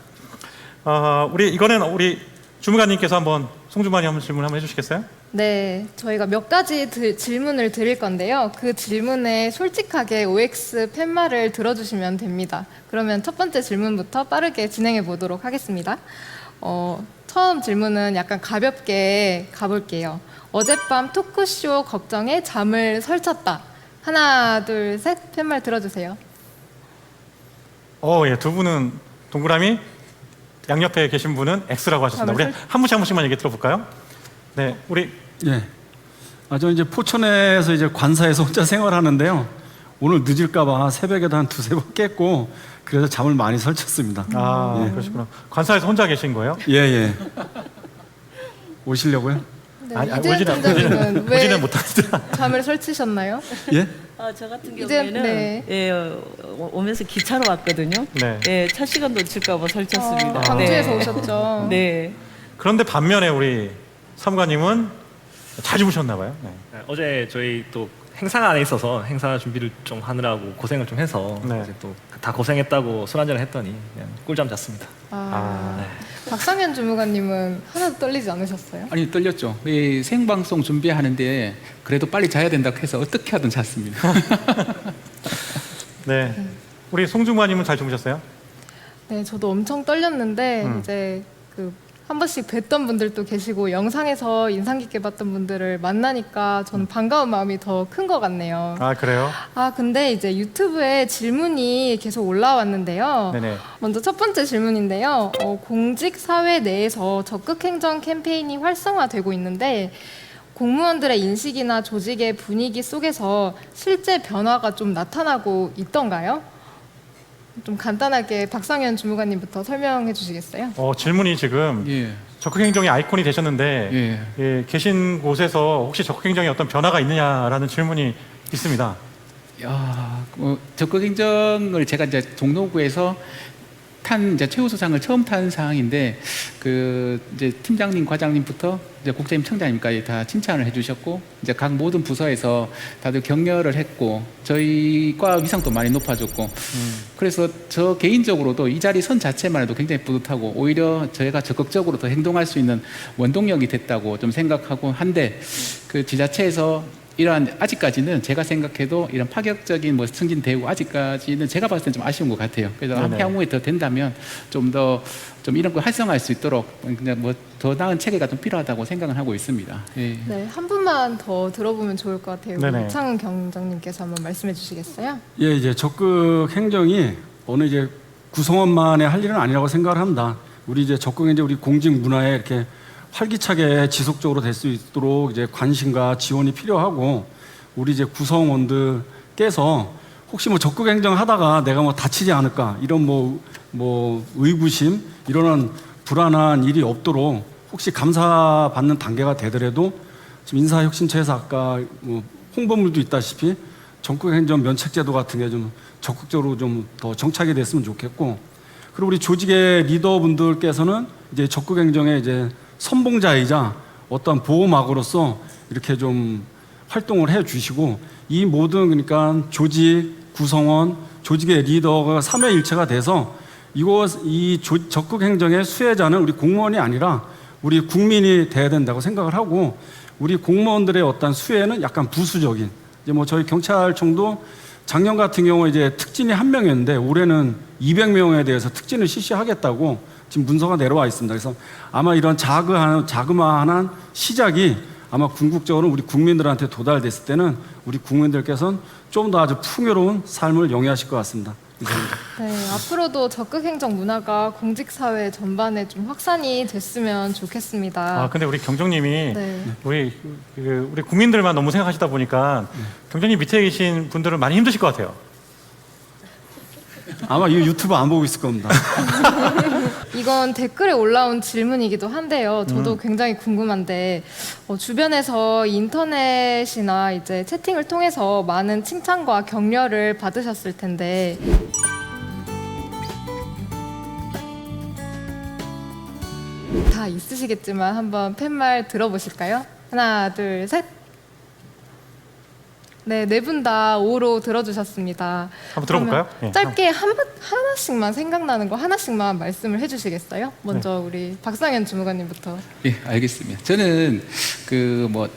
이거는 우리 주무관님께서 한번 송주만이 한번 질문 한번 해주시겠어요?
네, 저희가 몇 가지 질문을 드릴 건데요. 그 질문에 솔직하게 OX 팻말을 들어주시면 됩니다. 그러면 첫 번째 질문부터 빠르게 진행해 보도록 하겠습니다. 처음 질문은 약간 가볍게 가볼게요. 어젯밤 토크쇼 걱정에 잠을 설쳤다. 하나, 둘, 셋, 팻말 들어주세요.
예, 두 분은 동그라미, 양옆에 계신 분은 X라고 하셨습니다. 우리 한 분씩만 얘기 들어볼까요? 네, 우리
예. 저 이제 포천에서 이제 관사에서 혼자 생활하는데요. 오늘 늦을까봐 새벽에도 한 두세 번 깼고 그래서 잠을 많이 설쳤습니다. 예.
그러시구나. 관사에서 혼자 계신 거예요?
예. 오시려고요?
네, 이재훈 왜
오지는 못하시더라.
잠을 설치셨나요?
예?
저 같은
이제,
경우에는
네.
오면서 기차로 왔거든요.
네.
첫 시간 놓칠까봐 설쳤습니다.
광주에서 오셨죠?
네.
그런데 반면에 우리 사무관님은 잘 주무셨나 봐요. 네.
어제 저희 또 행사가 안에 있어서 행사 준비를 좀 하느라고 고생을 좀 해서
네.
이제 또 다 고생했다고 술 한잔 했더니 그냥 꿀잠 잤습니다.
박상현 주무관님은 하나도 떨리지 않으셨어요?
아니 떨렸죠. 이 생방송 준비하는데 그래도 빨리 자야 된다고 해서 어떻게 하든 잤습니다.
네. 우리 송중관님은 잘 주무셨어요?
네, 저도 엄청 떨렸는데 이제 한 번씩 뵀던 분들도 계시고 영상에서 인상 깊게 봤던 분들을 만나니까 저는 반가운 마음이 더 큰 것 같네요.
그래요?
근데 이제 유튜브에 질문이 계속 올라왔는데요.
네네.
먼저 첫 번째 질문인데요. 공직 사회 내에서 적극행정 캠페인이 활성화되고 있는데 공무원들의 인식이나 조직의 분위기 속에서 실제 변화가 좀 나타나고 있던가요? 좀 간단하게 박상현 주무관님부터 설명해 주시겠어요?
질문이 지금
예.
적극행정의 아이콘이 되셨는데
예.
계신 곳에서 혹시 적극행정에 어떤 변화가 있느냐라는 질문이 있습니다.
적극행정을 제가 이제 종로구에서 이제 최우수상을 처음 탄 상황인데 그 이제 팀장님, 과장님부터 이제 국장님, 청장님까지 다 칭찬을 해주셨고 이제 각 모든 부서에서 다들 격려를 했고 저희 과 위상도 많이 높아졌고 그래서 저 개인적으로도 이 자리 선 자체만 해도 굉장히 뿌듯하고 오히려 저희가 적극적으로 더 행동할 수 있는 원동력이 됐다고 좀 생각하고 한데 그 지자체에서 이러한 아직까지는 제가 생각해도 이런 파격적인 뭐 승진 대우 아직까지는 제가 봤을 땐 좀 아쉬운 것 같아요. 그래서
네네.
향후에 더 된다면 좀 이런 걸 활성화할 수 있도록 그냥 뭐 더 나은 체계가 좀 필요하다고 생각을 하고 있습니다. 예.
네, 한 분만 더 들어보면 좋을 것 같아요.
네네.
유창훈 경장님께서 한번 말씀해 주시겠어요?
예, 이제 적극 행정이 어느 이제 구성원만의 할 일은 아니라고 생각을 합니다. 우리 이제 적극 행정 우리 공직 문화에 이렇게 활기차게 지속적으로 될 수 있도록 이제 관심과 지원이 필요하고 우리 이제 구성원들께서 혹시 뭐 적극 행정하다가 내가 뭐 다치지 않을까 이런 뭐 의구심 이런 불안한 일이 없도록 혹시 감사받는 단계가 되더라도 지금 인사혁신처에서 아까 뭐 홍보물도 있다시피 적극 행정 면책제도 같은 게 좀 적극적으로 좀 더 정착이 됐으면 좋겠고 그리고 우리 조직의 리더분들께서는 이제 적극 행정에 이제 선봉자이자 어떤 보호막으로서 이렇게 좀 활동을 해 주시고 이 모든 그러니까 조직, 구성원, 조직의 리더가 삼위일체가 돼서 이 적극 행정의 수혜자는 우리 공무원이 아니라 우리 국민이 돼야 된다고 생각을 하고 우리 공무원들의 어떤 수혜는 약간 부수적인 이제 뭐 저희 경찰청도 작년 같은 경우 이제 특진이 1명이었는데 올해는 200명에 대해서 특진을 실시하겠다고 지금 문서가 내려와 있습니다. 그래서 아마 이런 자그마한 시작이 아마 궁극적으로 우리 국민들한테 도달됐을 때는 우리 국민들께서는 좀 더 아주 풍요로운 삶을 영위하실 것 같습니다. 이상입니다.
네, 앞으로도 적극 행정 문화가 공직 사회 전반에 좀 확산이 됐으면 좋겠습니다.
아, 근데 우리 경정님이
네.
우리 국민들만 너무 생각하시다 보니까 경정님 밑에 계신 분들은 많이 힘드실 것 같아요.
아마 이 유튜브 안 보고 있을 겁니다.
이건 댓글에 올라온 질문이기도 한데요. 저도 굉장히 궁금한데 주변에서 인터넷이나 이제 채팅을 통해서 많은 칭찬과 격려를 받으셨을 텐데 다 있으시겠지만 한번 팻말 들어보실까요? 하나, 둘, 셋. 네, 네 분 다 5로 들어주셨습니다.
한번 들어볼까요?
그러면
네.
짧게 하나씩만 생각나는 거 하나씩만 말씀을 해주시겠어요? 먼저 우리 박상현 주무관님부터.
예, 알겠습니다. 저는 그 뭐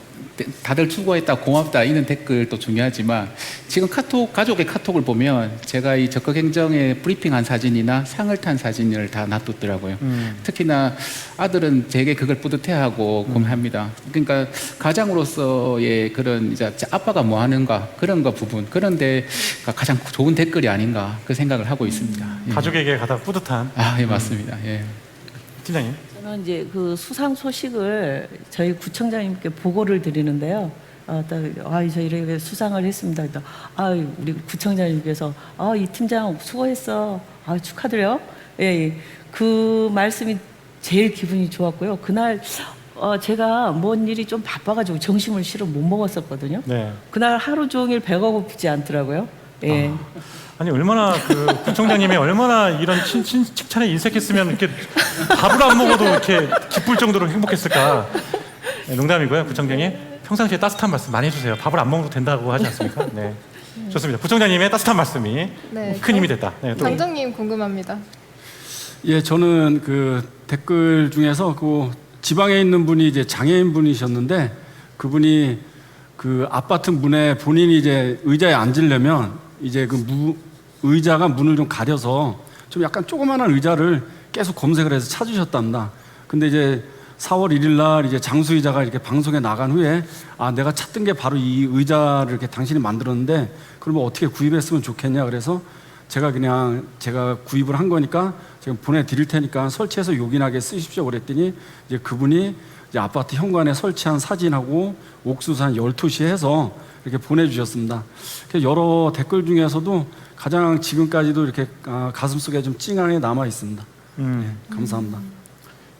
다들 수고했다, 고맙다 이런 댓글도 중요하지만 지금 가족의 카톡을 보면 제가 이 적극 행정에 브리핑한 사진이나 상을 탄 사진을 다 놔뒀더라고요. 특히나 아들은 되게 그걸 뿌듯해하고 고민합니다. 그러니까 가장으로서의 그런 이제 아빠가 뭐 하는가 그런 거 부분 그런데 가장 좋은 댓글이 아닌가 그 생각을 하고 있습니다. 예.
가족에게 가장 뿌듯한.
아, 예, 맞습니다. 예.
팀장님.
저는 이제 그 수상 소식을 저희 구청장님께 보고를 드리는데요. 저 이렇게 수상을 했습니다. 우리 구청장님께서 이 팀장 수고했어. 축하드려. 예, 그 말씀이 제일 기분이 좋았고요. 그날 제가 뭔 일이 좀 바빠가지고 점심을 실은 못 먹었었거든요.
네.
그날 하루 종일 배가 고프지 않더라고요. 예.
아니 얼마나 그 구청장님이 얼마나 이런 칭찬에 인색했으면 이렇게 밥을 안 먹어도 이렇게 기쁠 정도로 행복했을까. 네, 농담이고요. 구청장님 평상시에 따뜻한 말씀 많이 해주세요. 밥을 안 먹어도 된다고 하지 않습니까? 네, 좋습니다. 구청장님의 따뜻한 말씀이
네,
큰 힘이 됐다. 네, 또.
강정님 궁금합니다.
예, 저는 그 댓글 중에서 그 지방에 있는 분이 이제 장애인 분이셨는데 그분이 그 아파트 문에 본인이 이제 의자에 앉으려면 이제 그 의자가 문을 좀 가려서 좀 약간 조그마한 의자를 계속 검색을 해서 찾으셨답니다. 근데 이제 4월 1일 날 이제 장수의자가 이렇게 방송에 나간 후에 내가 찾던 게 바로 이 의자를 이렇게 당신이 만들었는데 그러면 어떻게 구입했으면 좋겠냐 그래서 제가 구입을 한 거니까 제가 보내드릴 테니까 설치해서 요긴하게 쓰십시오 그랬더니 이제 그분이 이제 아파트 현관에 설치한 사진하고 옥수수 한 12시 해서 이렇게 보내주셨습니다. 여러 댓글 중에서도 가장 지금까지도 이렇게 가슴속에 좀 찡하게 남아 있습니다. 네, 감사합니다.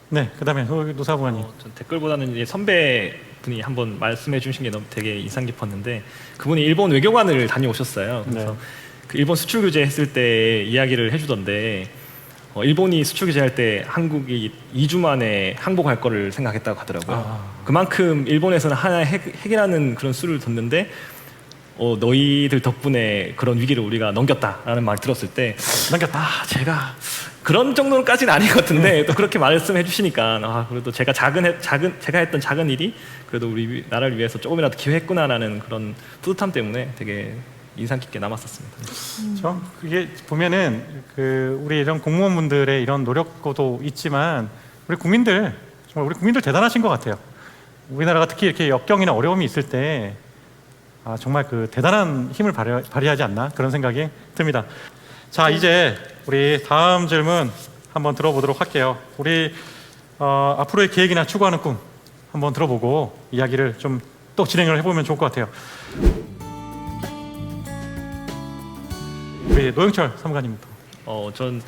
네, 그다음에 노사부관님.
전 댓글보다는 이제 선배분이 한번 말씀해 주신 게 너무 되게 인상 깊었는데 그분이 일본 외교관을 다녀오셨어요. 그래서
네.
그 일본 수출 규제 했을 때 이야기를 해주던데 일본이 수출 규제할 때 한국이 2주 만에 항복할 거를 생각했다고 하더라고요. 그만큼 일본에서는 하나의 핵이라는 그런 수를 뒀는데 너희들 덕분에 그런 위기를 우리가 넘겼다라는 말 들었을 때 제가 그런 정도까지는 아닌 것 같은데 또 그렇게 말씀해 주시니까 그래도 제가 제가 했던 작은 일이 그래도 우리 나라를 위해서 조금이라도 기여했구나라는 그런 뿌듯함 때문에 되게 인상 깊게 남았었습니다.
그게 보면은 우리 이런 공무원분들의 이런 노력도 있지만 우리 국민들 대단하신 것 같아요. 우리나라가 특히 이렇게 역경이나 어려움이 있을 때 정말 대단한 힘을 발휘하지 않나 그런 생각이 듭니다. 자, 이제 우리 다음 질문 한번 들어보도록 할게요. 우리 앞으로의 계획이나 추구하는 꿈 한번 들어보고 이야기를 좀 또 진행을 해보면 좋을 것 같아요. 우리 노영철 사무관님부터.
전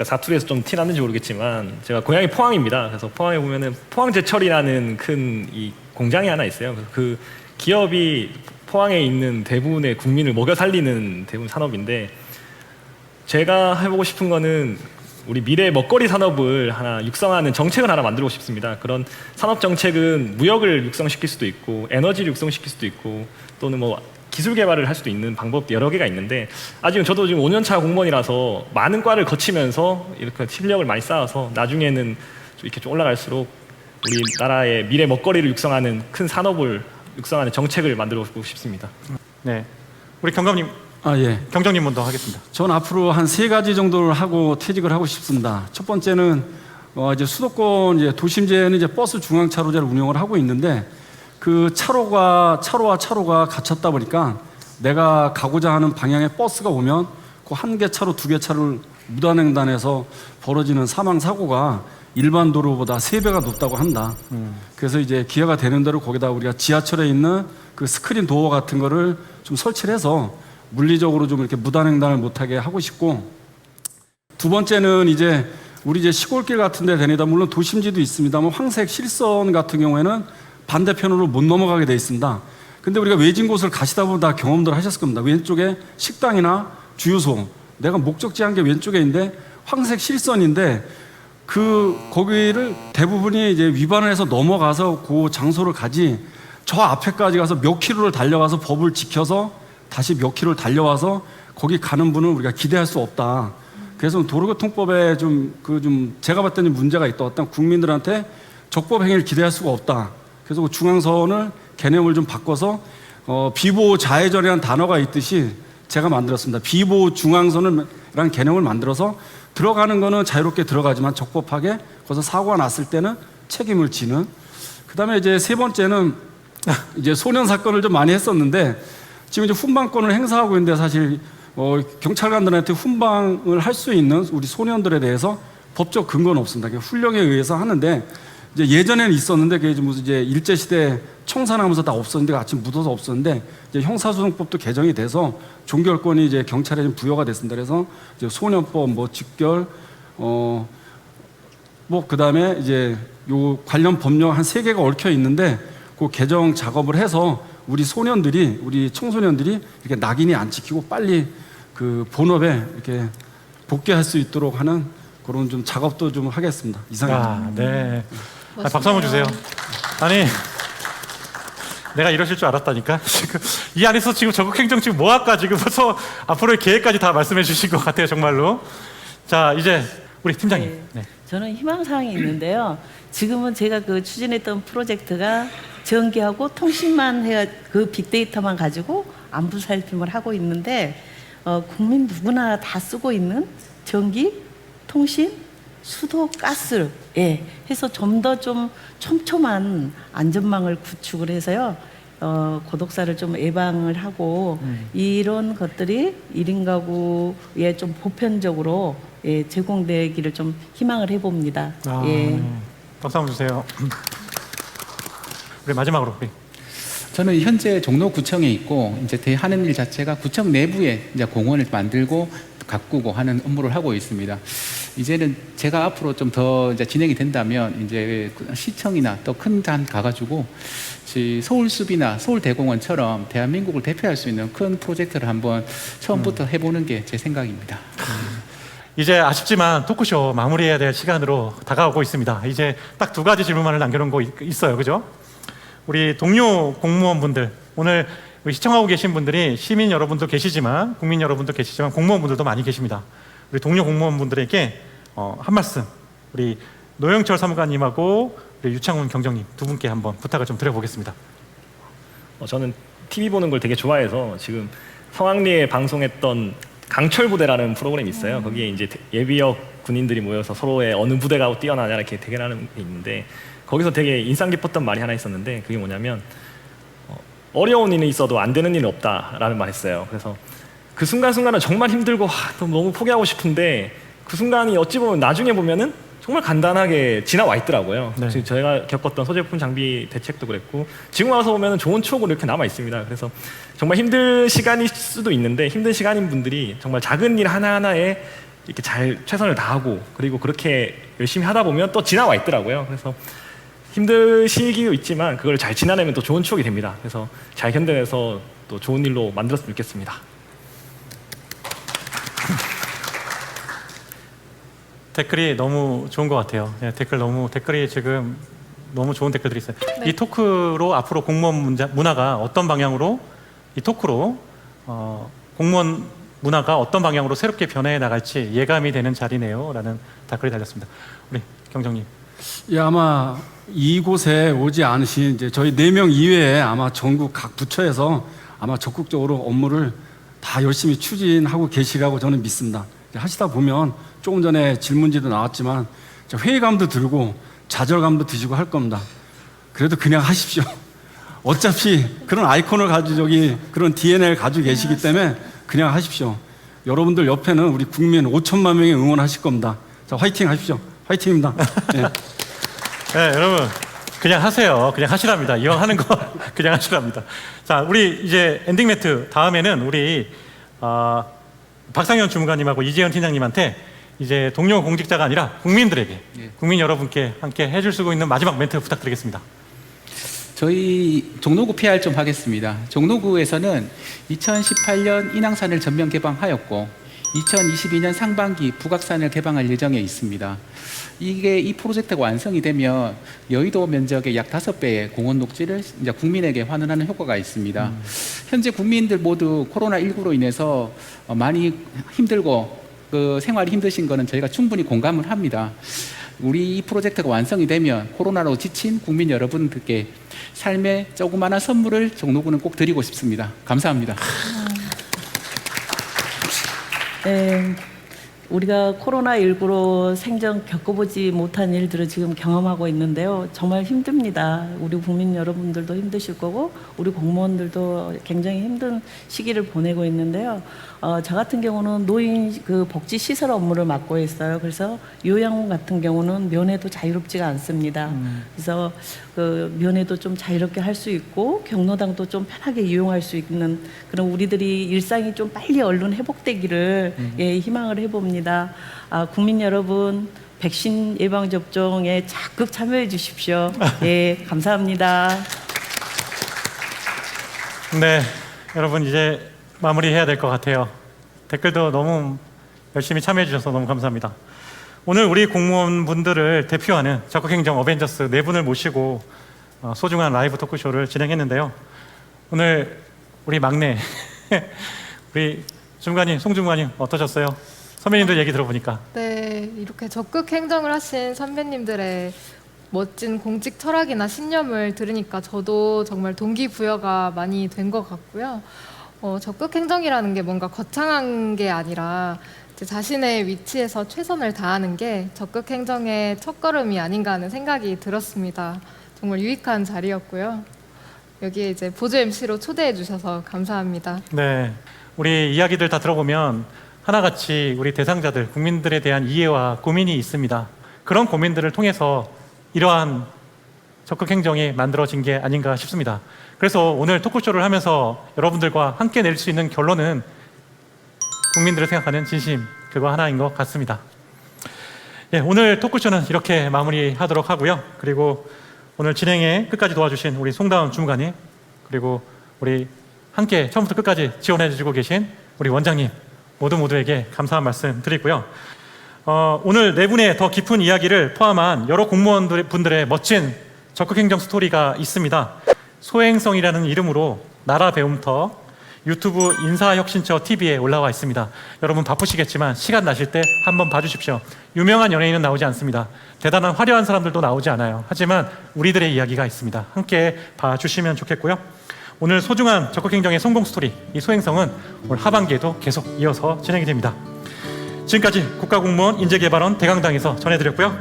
사투리에서 좀 티 났는지 모르겠지만 제가 고향이 포항입니다. 그래서 포항에 보면은 포항제철이라는 큰 이 공장이 하나 있어요. 그래서 그 기업이 포항에 있는 대부분의 국민을 먹여 살리는 대부분 산업인데 제가 해보고 싶은 거는 우리 미래 먹거리 산업을 하나 육성하는 정책을 하나 만들고 싶습니다. 그런 산업 정책은 무역을 육성시킬 수도 있고 에너지를 육성시킬 수도 있고 또는 기술 개발을 할 수도 있는 방법도 여러 개가 있는데 아직은 저도 지금 5년차 공무원이라서 많은 과를 거치면서 이렇게 실력을 많이 쌓아서 나중에는 이렇게 좀 올라갈수록 우리나라의 미래 먹거리를 육성하는 큰 산업을 육성하는 정책을 만들고 싶습니다.
네, 우리 경감님.
예.
경정님 먼저 하겠습니다.
전 앞으로 한 3가지 정도를 하고 퇴직을 하고 싶습니다. 첫 번째는 이제 수도권 도심지에는 이제 버스 중앙차로제를 운영을 하고 있는데 그 차로와 갇혔다 보니까 내가 가고자 하는 방향의 버스가 오면 그 1개 차로 2개 차를 무단횡단해서 벌어지는 사망 사고가 일반 도로보다 3배가 높다고 한다. 그래서 이제 기회가 되는 대로 거기다 우리가 지하철에 있는 그 스크린 도어 같은 거를 좀 설치를 해서 물리적으로 좀 이렇게 무단횡단을 못하게 하고 싶고, 두 번째는 우리 시골길 같은 데 다니다 물론 도심지도 있습니다만 황색 실선 같은 경우에는 반대편으로 못 넘어가게 돼 있습니다. 근데 우리가 외진 곳을 가시다 보면 다 경험들 하셨을 겁니다. 왼쪽에 식당이나 주유소, 내가 목적지 한 게 왼쪽에 있는데 황색 실선인데 거기를 대부분이 위반을 해서 넘어가서 그 장소를 가지, 저 앞에까지 가서 몇 킬로를 달려가서 법을 지켜서 다시 몇 킬로를 달려와서 거기 가는 분은 우리가 기대할 수 없다. 그래서 도로교통법에 제가 봤을 때는 문제가 있다. 어떤 국민들한테 적법 행위를 기대할 수가 없다. 그래서 그 중앙선을 개념을 좀 바꿔서 비보호 좌회전이라는 단어가 있듯이 제가 만들었습니다. 비보호 중앙선이라는 개념을 만들어서 들어가는 거는 자유롭게 들어가지만 적법하게 거기서 사고가 났을 때는 책임을 지는. 그다음에 세 번째는 소년 사건을 좀 많이 했었는데 지금 훈방권을 행사하고 있는데 사실 경찰관들한테 훈방을 할 수 있는 우리 소년들에 대해서 법적 근거는 없습니다. 그냥 훈령에 의해서 하는데 예전에는 있었는데 그게 무슨 일제시대 청산하면서 다 없었는데 같이 묻어서 없었는데 형사소송법도 개정이 돼서 종결권이 경찰에 좀 부여가 됐습니다. 그래서 소년법, 직결, 그다음에 요 관련 법령 한 3개가 얽혀 있는데 그 개정 작업을 해서 우리 청소년들이 이렇게 낙인이 안 찍히고 빨리 그 본업에 이렇게 복귀할 수 있도록 하는 그런 좀 작업도 좀 하겠습니다. 이상입니다.
네. 박수 한번 주세요. 아니, 내가 이러실 줄 알았다니까. 이 안에서 지금 적극행정 지금 뭐 할까 지금 벌써 앞으로의 계획까지 다 말씀해 주신 것 같아요, 정말로. 자, 이제 우리 팀장님. 네.
저는 희망사항이 있는데요. 지금은 제가 추진했던 프로젝트가 전기하고 통신만 해야 빅데이터만 가지고 안부 살핌을 하고 있는데 국민 누구나 다 쓰고 있는 전기, 통신, 수도, 가스 해서 좀 더 좀 촘촘한 안전망을 구축을 해서요. 고독사를 좀 예방을 하고 이런 것들이 1인 가구에 좀 보편적으로 제공되기를 좀 희망을 해봅니다.
박수 한번 주세요. 우리 마지막으로.
저는 현재 종로구청에 있고 하는 일 자체가 구청 내부에 공원을 만들고 가꾸고 하는 업무를 하고 있습니다. 이제는 제가 앞으로 좀 더 진행이 된다면 시청이나 또 큰 단 가가지고 서울숲이나 서울대공원처럼 대한민국을 대표할 수 있는 큰 프로젝트를 한번 처음부터 해보는 게 제 생각입니다.
이제 아쉽지만 토크쇼 마무리해야 될 시간으로 다가오고 있습니다. 이제 딱 2가지 질문만을 남겨놓은 거 있어요. 그죠? 우리 동료 공무원분들, 오늘 우리 시청하고 계신 분들이 시민 여러분도 계시지만, 국민 여러분도 계시지만 공무원분들도 많이 계십니다. 우리 동료 공무원분들에게 한 말씀, 우리 노영철 사무관님하고 우리 유창훈 경정님 두 분께 한번 부탁을 좀 드려보겠습니다.
저는 TV 보는 걸 되게 좋아해서 지금 성황리에 방송했던 강철부대라는 프로그램이 있어요. 거기에 이제 예비역 군인들이 모여서 서로의 어느 부대가 뛰어나냐 이렇게 대결하는 게 있는데, 거기서 되게 인상 깊었던 말이 하나 있었는데, 그게 뭐냐면 어려운 일이 있어도 안 되는 일은 없다라는 말 했어요. 그래서 그 순간순간은 정말 힘들고 너무 포기하고 싶은데, 그 순간이 어찌 보면 나중에 보면은 정말 간단하게 지나와 있더라고요.
네.
지금 저희가 겪었던 소지품 장비 대책도 그랬고, 지금 와서 보면 좋은 추억으로 이렇게 남아 있습니다. 그래서 정말 힘든 시간일 수도 있는데, 힘든 시간인 분들이 정말 작은 일 하나하나에 이렇게 잘 최선을 다하고, 그리고 그렇게 열심히 하다 보면 또 지나와 있더라고요. 그래서 힘든 시기도 있지만 그걸 잘 지나내면 또 좋은 추억이 됩니다. 그래서 잘 견뎌내서 또 좋은 일로 만들었으면 좋겠습니다.
댓글이 너무 좋은 것 같아요. 네, 댓글이 지금 너무 좋은 댓글들이 있어요.
네.
이 토크로 앞으로 공무원 문화가 어떤 방향으로, 이 토크로 공무원 문화가 어떤 방향으로 새롭게 변해 나갈지 예감이 되는 자리네요. 라는 댓글이 달렸습니다. 우리 경정님.
예, 아마 이곳에 오지 않으신 이제 저희 4명 이외에 아마 전국 각 부처에서 아마 적극적으로 업무를 다 열심히 추진하고 계시라고 저는 믿습니다. 하시다 보면 조금 전에 질문지도 나왔지만 회의감도 들고 좌절감도 드시고 할 겁니다. 그래도 그냥 하십시오. 어차피 그런 아이콘을 가지고 그런 DNA를 가지고 계시기 때문에 그냥 하십시오. 여러분들 옆에는 우리 국민 5천만 명이 응원하실 겁니다. 자, 화이팅 하십시오. 화이팅입니다. 네.
네, 여러분 그냥 하세요. 그냥 하시랍니다. 이왕 하는 거 그냥 하시랍니다. 자, 우리 이제 엔딩 멘트 다음에는 우리 박상현 주무관님하고 이재현 팀장님한테 이제 동료 공직자가 아니라 국민들에게, 국민 여러분께 함께 해줄 수 있는 마지막 멘트 부탁드리겠습니다.
저희 종로구 PR 좀 하겠습니다. 종로구에서는 2018년 인왕산을 전면 개방하였고 2022년 상반기 북악산을 개방할 예정에 있습니다. 이 프로젝트가 완성이 되면 여의도 면적의 약 5배의 공원 녹지를 이제 국민에게 환원하는 효과가 있습니다. 현재 국민들 모두 코로나19로 인해서 많이 힘들고 그 생활이 힘드신 거는 저희가 충분히 공감을 합니다. 우리 이 프로젝트가 완성이 되면 코로나로 지친 국민 여러분들께 삶의 조그마한 선물을 종로구는 꼭 드리고 싶습니다. 감사합니다.
네, 우리가 코로나19로 생전 겪어보지 못한 일들을 지금 경험하고 있는데요. 정말 힘듭니다. 우리 국민 여러분들도 힘드실 거고 우리 공무원들도 굉장히 힘든 시기를 보내고 있는데요. 저 같은 경우는 노인 그 복지 시설 업무를 맡고 있어요. 그래서 요양 같은 경우는 면회도 자유롭지가 않습니다. 그래서 그 면회도 좀 자유롭게 할 수 있고 경로당도 좀 편하게 이용할 수 있는 그런 우리들이 일상이 좀 빨리 얼른 회복되기를 희망을 해봅니다. 국민 여러분 백신 예방 접종에 적극 참여해 주십시오. 예, 감사합니다.
네, 여러분 이제 마무리해야 될 것 같아요. 댓글도 너무 열심히 참여해 주셔서 너무 감사합니다. 오늘 우리 공무원분들을 대표하는 적극행정 어벤져스 4분을 모시고 소중한 라이브 토크쇼를 진행했는데요. 오늘 우리 막내 우리 주무관님, 송주무관님 어떠셨어요? 선배님들 얘기 들어보니까.
네, 이렇게 적극 행정을 하신 선배님들의 멋진 공직 철학이나 신념을 들으니까 저도 정말 동기부여가 많이 된 것 같고요. 적극 행정이라는 게 뭔가 거창한 게 아니라 자신의 위치에서 최선을 다하는 게 적극 행정의 첫걸음이 아닌가 하는 생각이 들었습니다. 정말 유익한 자리였고요. 여기에 이제 보조 MC로 초대해 주셔서 감사합니다.
네, 우리 이야기들 다 들어보면 하나같이 우리 대상자들, 국민들에 대한 이해와 고민이 있습니다. 그런 고민들을 통해서 이러한 적극 행정이 만들어진 게 아닌가 싶습니다. 그래서 오늘 토크쇼를 하면서 여러분들과 함께 낼 수 있는 결론은 국민들을 생각하는 진심, 그거 하나인 것 같습니다. 예, 오늘 토크쇼는 이렇게 마무리하도록 하고요. 그리고 오늘 진행에 끝까지 도와주신 우리 송다운 주무관님, 그리고 우리 함께 처음부터 끝까지 지원해 주시고 계신 우리 원장님 모두에게 감사한 말씀 드리고요. 오늘 네 분의 더 깊은 이야기를 포함한 여러 공무원분들의 멋진 적극행정 스토리가 있습니다. 소행성이라는 이름으로 나라 배움터 유튜브 인사혁신처 TV에 올라와 있습니다. 여러분 바쁘시겠지만 시간 나실 때 한번 봐주십시오. 유명한 연예인은 나오지 않습니다. 대단한 화려한 사람들도 나오지 않아요. 하지만 우리들의 이야기가 있습니다. 함께 봐주시면 좋겠고요. 오늘 소중한 적극행정의 성공 스토리, 이 소행성은 올 하반기에도 계속 이어서 진행이 됩니다. 지금까지 국가공무원 인재개발원 대강당에서 전해드렸고요.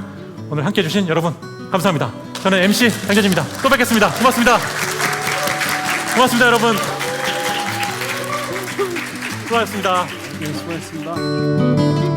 오늘 함께해 주신 여러분 감사합니다. 저는 MC 장재진입니다. 또 뵙겠습니다. 고맙습니다. 고맙습니다, 여러분. 수고하셨습니다.
수고하셨습니다.